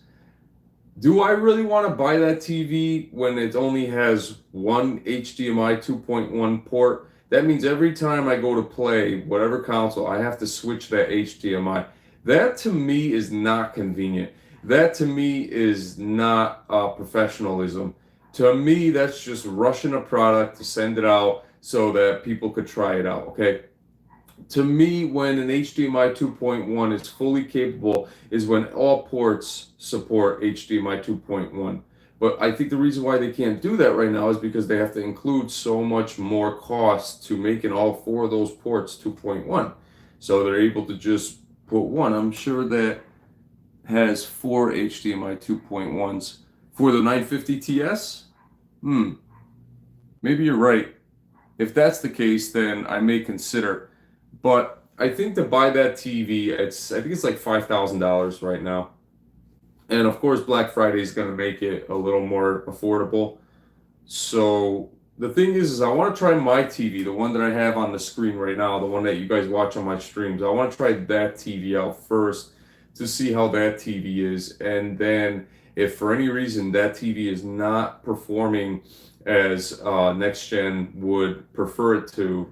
Do I really want to buy that TV when it only has one HDMI 2.1 port? That means every time I go to play whatever console, I have to switch that HDMI. That to me is not convenient. That to me is not professionalism. To me, that's just rushing a product to send it out so that people could try it out, okay? To me, when an HDMI 2.1 is fully capable, is when all ports support HDMI 2.1. But I think the reason why they can't do that right now is because they have to include so much more cost to making all four of those ports 2.1. So they're able to just put one. I'm sure that has four HDMI 2.1s for the 950 TS. Maybe you're right. If that's the case, then I may consider. But I think to buy that TV, I think it's like $5,000 right now. And of course, Black Friday is going to make it a little more affordable. So the thing is I want to try my TV, the one that I have on the screen right now, the one that you guys watch on my streams. I want to try that TV out first to see how that TV is. And then if for any reason that TV is not performing as next gen would prefer it to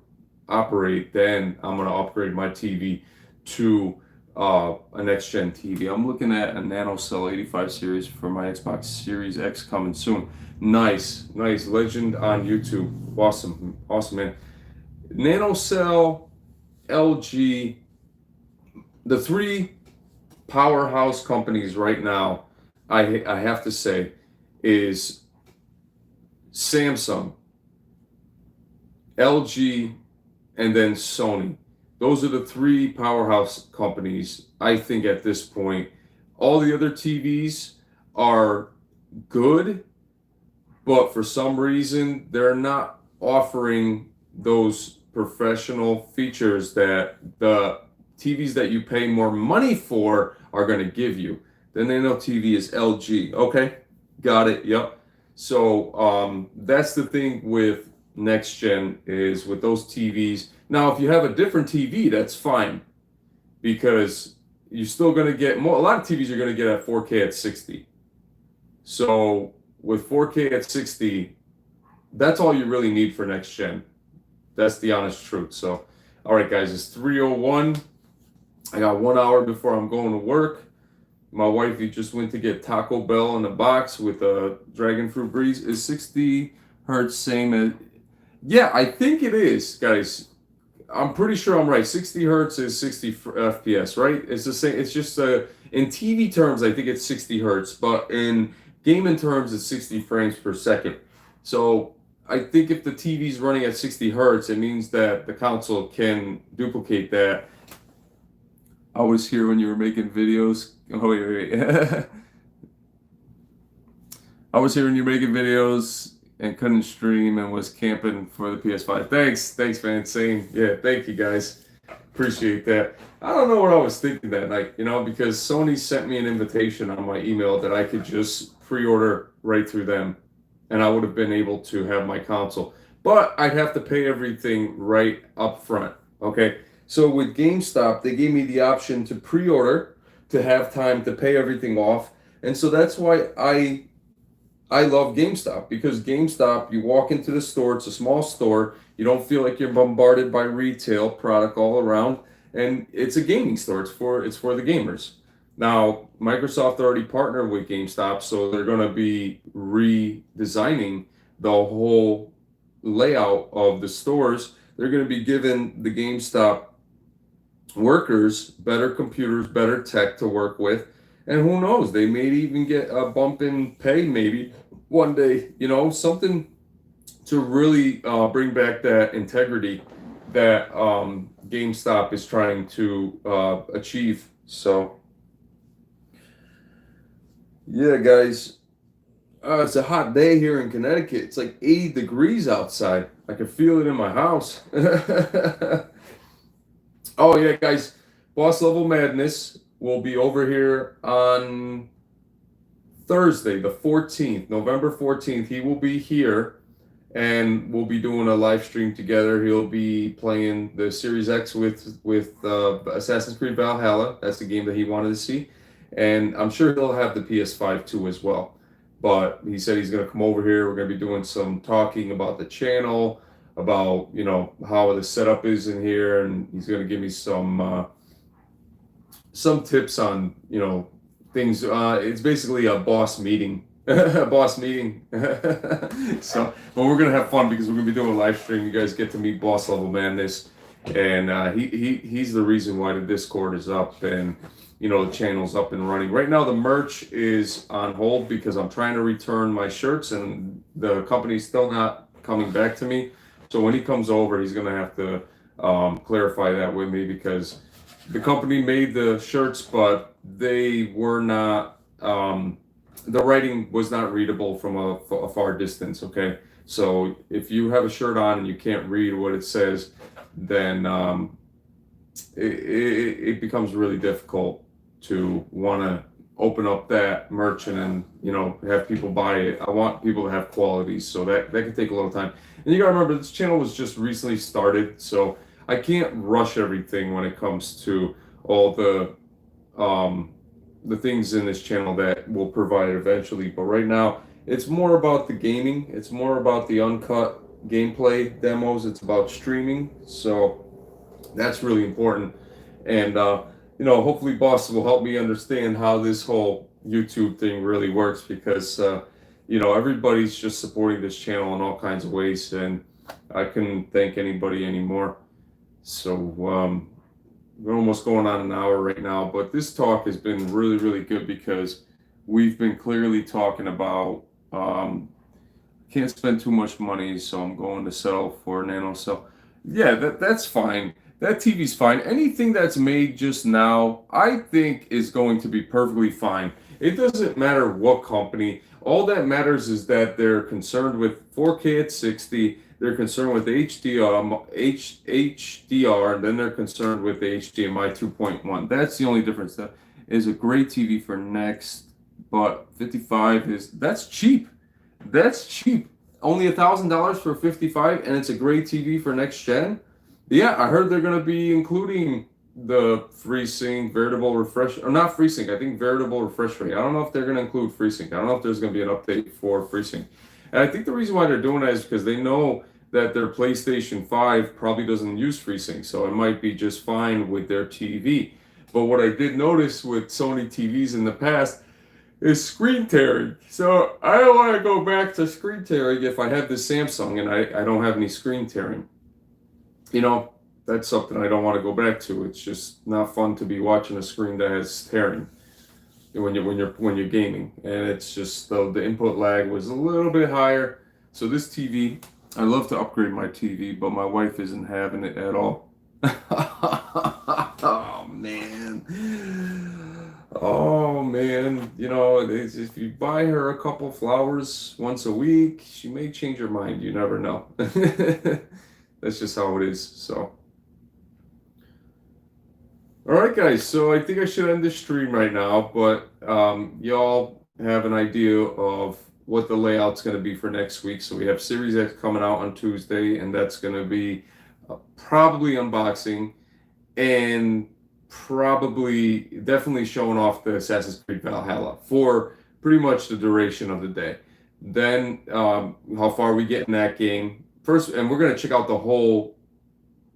operate, then I'm going to upgrade my TV to a next gen TV. I'm looking at a NanoCell 85 series for my Xbox Series X coming soon. Nice legend on YouTube. Awesome, man. NanoCell, LG, the three powerhouse companies right now, I have to say, is Samsung, LG, and then Sony. Those are the three powerhouse companies, I think, at this point. All the other TVs are good, but for some reason, they're not offering those professional features that the TVs that you pay more money for are going to give you. The Nano TV is LG. Okay, got it. Yep. So that's the thing with next gen is with those TVs. Now, if you have a different TV, that's fine because you're still going to get more. A lot of TVs you're going to get at 4K at 60. So with 4K at 60, that's all you really need for next gen. That's the honest truth. So, all right, guys, it's 3:01. I got 1 hour before I'm going to work. My wife, just went to get Taco Bell in a box with a Dragon Fruit Breeze. Is 60 hertz same as? Yeah, I think it is, guys. I'm pretty sure I'm right. 60 hertz is 60 FPS, right? It's the same. It's just in TV terms, I think it's 60 hertz, but in gaming terms, it's 60 frames per second. So I think if the TV is running at 60 hertz, it means that the console can duplicate that. I was here when you were making videos. Oh, wait. I was here when you were making videos and couldn't stream and was camping for the PS5. Thanks, man. Same. Yeah, thank you, guys. Appreciate that. I don't know what I was thinking that night, because Sony sent me an invitation on my email that I could just pre-order right through them, and I would have been able to have my console. But I'd have to pay everything right up front, okay? So with GameStop, they gave me the option to pre-order to have time to pay everything off. And so that's why I love GameStop, because GameStop, you walk into the store, it's a small store, you don't feel like you're bombarded by retail product all around, and it's a gaming store. It's for the gamers. Now, Microsoft already partnered with GameStop, so they're going to be redesigning the whole layout of the stores. They're going to be giving the GameStop workers better computers, better tech to work with. And who knows, they may even get a bump in pay maybe one day, something to really bring back that integrity that GameStop is trying to achieve. So, yeah, guys, it's a hot day here in Connecticut. It's like 80 degrees outside. I can feel it in my house. Oh yeah, guys, Boss Level Madness will be over here on Thursday, the 14th, November 14th. He will be here and we'll be doing a live stream together. He'll be playing the Series X with Assassin's Creed Valhalla. That's the game that he wanted to see. And I'm sure he'll have the PS5 too as well. But he said he's going to come over here. We're going to be doing some talking about the channel, about how the setup is in here, and he's going to give me some tips on things. It's basically a boss meeting, a boss meeting. So, but we're gonna have fun because we're gonna be doing a live stream. You guys get to meet Boss Level Madness, and he's the reason why the Discord is up and the channel's up and running. Right now, the merch is on hold because I'm trying to return my shirts, and the company's still not coming back to me. So when he comes over, he's gonna have to clarify that with me, because the company made the shirts, but they were not. The writing was not readable from a far distance. Okay, so if you have a shirt on and you can't read what it says, then it becomes really difficult to want to open up that merch and then have people buy it. I want people to have quality, so that can take a little time. And you gotta remember, this channel was just recently started, so I can't rush everything when it comes to all the things in this channel that will provide eventually. But right now, it's more about the gaming. It's more about the uncut gameplay demos. It's about streaming. So that's really important. And hopefully, Boss will help me understand how this whole YouTube thing really works, because everybody's just supporting this channel in all kinds of ways, and I couldn't thank anybody anymore. So we're almost going on an hour right now, but this talk has been really, really good because we've been clearly talking about can't spend too much money, so I'm going to settle for nano cell. Yeah, that's fine. That TV's fine. Anything that's made just now, I think, is going to be perfectly fine. It doesn't matter what company. All that matters is that they're concerned with 4K at 60. They're concerned with HDR, and then they're concerned with HDMI 2.1. That's the only difference. That is a great TV for next, but 55 that's cheap. That's cheap. Only $1,000 for 55, and it's a great TV for next gen. Yeah, I heard they're going to be including the FreeSync variable refresh, or not FreeSync. I think variable refresh rate. I don't know if they're going to include FreeSync. I don't know if there's going to be an update for FreeSync. And I think the reason why they're doing that is because they know that their PlayStation 5 probably doesn't use FreeSync, so it might be just fine with their TV. But what I did notice with Sony TVs in the past is screen tearing. So I don't want to go back to screen tearing if I have this Samsung and I don't have any screen tearing. That's something I don't want to go back to. It's just not fun to be watching a screen that has tearing when you're gaming, and it's just the input lag was a little bit higher. So this TV, I love to upgrade my TV, but my wife isn't having it at all. Oh man. Oh man, if you buy her a couple flowers once a week, she may change her mind. You never know. That's just how it is. So, all right, guys. So I think I should end this stream right now, but y'all have an idea of what the layout's going to be for next week. So we have Series X coming out on Tuesday, and that's going to be probably unboxing, and probably definitely showing off the Assassin's Creed Valhalla for pretty much the duration of the day. Then how far we get in that game first, and we're gonna check out the whole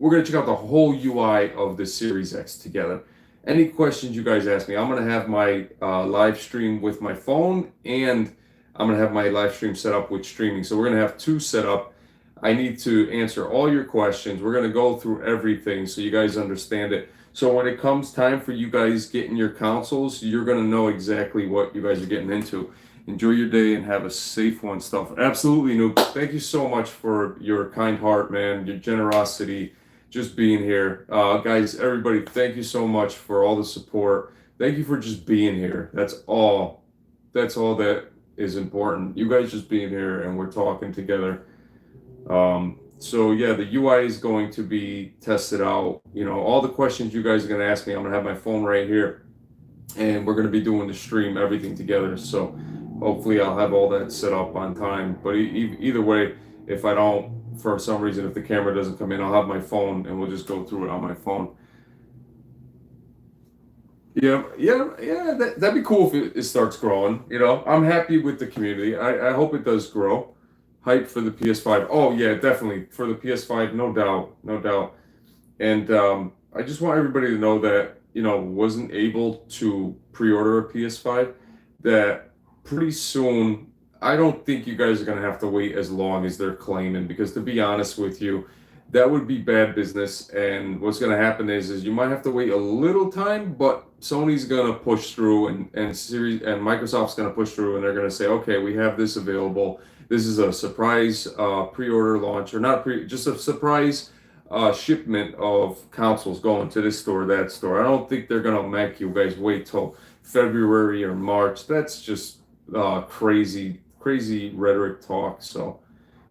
UI of the Series X together. Any questions you guys ask me, I'm gonna have my live stream with my phone, and I'm gonna have my live stream set up with streaming. So we're gonna have two set up. I need to answer all your questions. We're gonna go through everything so you guys understand it. So when it comes time for you guys getting your consoles, you're gonna know exactly what you guys are getting into. Enjoy your day and have a safe one, stuff. Absolutely, Noob. Thank you so much for your kind heart, man, your generosity, just being here. Guys, everybody, thank you so much for all the support. Thank you for just being here. That's all. That's all that is important. You guys just being here and we're talking together. So yeah, the UI is going to be tested out. You know, all the questions you guys are going to ask me, I'm going to have my phone right here, and we're going to be doing the stream, everything together. So hopefully I'll have all that set up on time. But either way, if I don't, for some reason, if the camera doesn't come in, I'll have my phone and we'll just go through it on my phone. Yeah, yeah, that'd be cool if it starts growing. You know, I'm happy with the community. I hope it does grow. Hype for the PS5. Oh yeah, definitely for the PS5, no doubt, no doubt. And I just want everybody to know that, wasn't able to pre-order a PS5, that pretty soon, I don't think you guys are going to have to wait as long as they're claiming, because to be honest with you, that would be bad business. And what's going to happen is you might have to wait a little time, but Sony's going to push through, and Microsoft's going to push through, and they're going to say, okay, we have this available. This is a surprise pre-order launch, or not just a surprise shipment of consoles going to this store, that store. I don't think they're gonna make you guys wait till February or March. That's just crazy, crazy rhetoric talk. So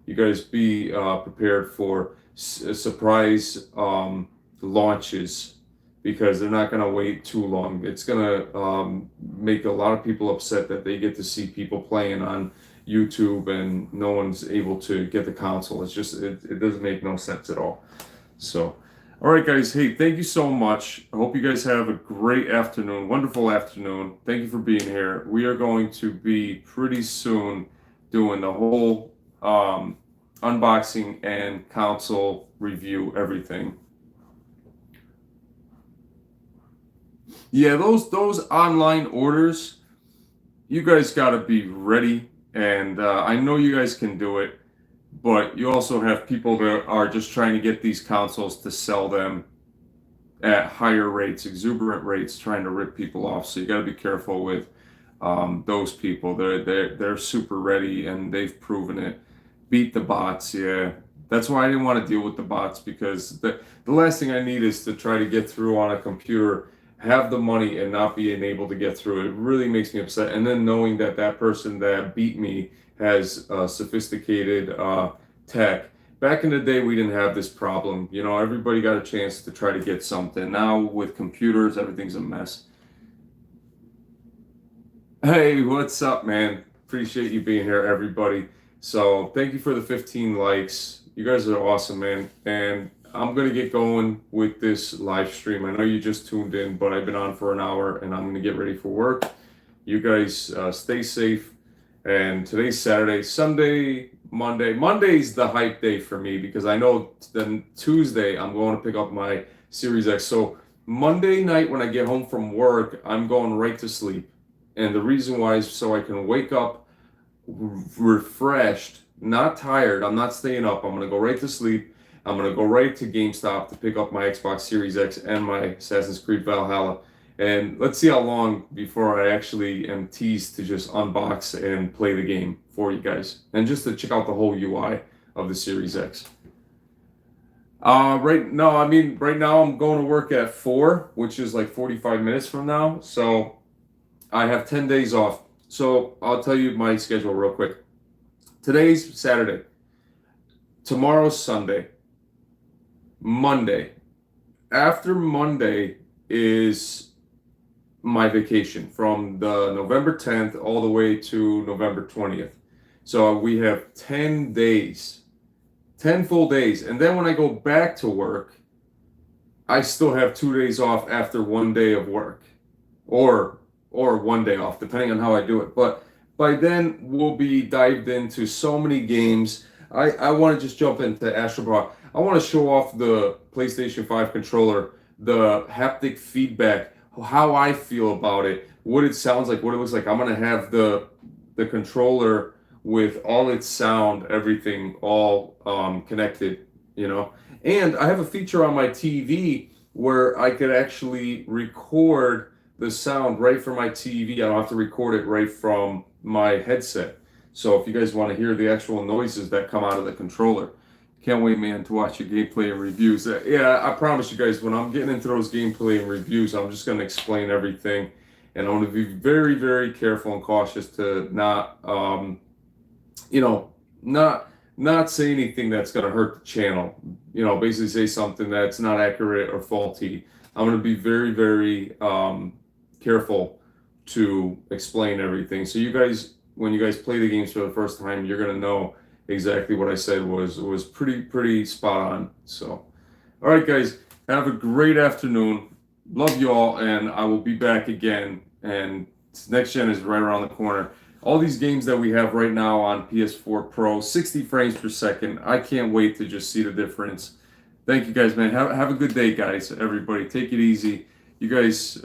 you guys be prepared for surprise launches, because they're not gonna wait too long. It's gonna make a lot of people upset that they get to see people playing on YouTube and no one's able to get the console. It's just it doesn't make no sense at all. So, all right, guys. Hey, thank you so much. I hope you guys have a great afternoon, wonderful afternoon. Thank you for being here. We are going to be pretty soon doing the whole unboxing and console review, everything. Yeah, those online orders, you guys got to be ready, and I know you guys can do it. But you also have people that are just trying to get these consoles to sell them at higher rates, exuberant rates, trying to rip people off. So you got to be careful with those people. They're super ready and they've proven it. Beat the bots, yeah. That's why I didn't want to deal with the bots, because the last thing I need is to try to get through on a computer, have the money and not being able to get through. It really makes me upset. And then knowing that that person that beat me has sophisticated tech. Back in the day, we didn't have this problem. Everybody got a chance to try to get something. Now with computers, everything's a mess. Hey, what's up, man? Appreciate you being here, everybody. So thank you for the 15 likes. You guys are awesome, man. And I'm gonna get going with this live stream. I know you just tuned in, but I've been on for an hour and I'm gonna get ready for work. You guys stay safe. And today's Saturday, Sunday, Monday. Monday's the hype day for me, because I know then Tuesday I'm going to pick up my Series X. So Monday night when I get home from work, I'm going right to sleep. And the reason why is so I can wake up refreshed, not tired. I'm not staying up. I'm going to go right to sleep. I'm going to go right to GameStop to pick up my Xbox Series X and my Assassin's Creed Valhalla. And let's see how long before I actually am teased to just unbox and play the game for you guys, and just to check out the whole UI of the Series X. Right now I'm going to work at 4, which is like 45 minutes from now. So I have 10 days off. So I'll tell you my schedule real quick. Today's Saturday. Tomorrow's Sunday. Monday. After Monday is my vacation from the November 10th all the way to November 20th. So we have 10 days, 10 full days. And then when I go back to work, I still have 2 days off after 1 day of work, or or 1 day off, depending on how I do it. But by then we'll be dived into so many games. I want to just jump into Astro Bot. I want to show off the PlayStation 5 controller, the haptic feedback, how I feel about it, what it sounds like, what it looks like. I'm gonna have the controller with all its sound, everything all connected, you know. And I have a feature on my TV where I could actually record the sound right from my TV. I don't have to record it right from my headset. So if you guys want to hear the actual noises that come out of the controller, can't wait, man, to watch your gameplay and reviews. Yeah, I promise you guys, when I'm getting into those gameplay and reviews, I'm just going to explain everything. And I'm going to be very, very careful and cautious to not, you know, not say anything that's going to hurt the channel. You know, basically say something that's not accurate or faulty. I'm going to be very, very careful to explain everything. So you guys, when you guys play the games for the first time, you're going to know exactly what I said was pretty spot on. So, all right, guys, have a great afternoon. Love you all, and I will be back again. And next gen is right around the corner. All these games that we have right now on PS4 Pro, 60 frames per second. I can't wait to just see the difference. Thank you, guys, man. Have a good day, guys. Everybody, take it easy. You guys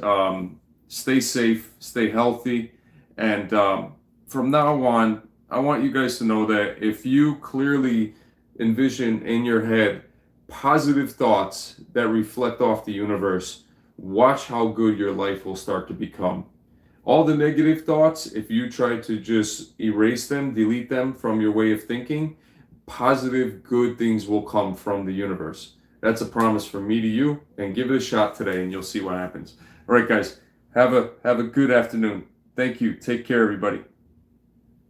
stay safe, stay healthy, and from now on, I want you guys to know that if you clearly envision in your head positive thoughts that reflect off the universe, watch how good your life will start to become. All the negative thoughts, if you try to just erase them, delete them from your way of thinking, positive, good things will come from the universe. That's a promise from me to you, and give it a shot today, and you'll see what happens. All right, guys, have a good afternoon. Thank you. Take care, everybody.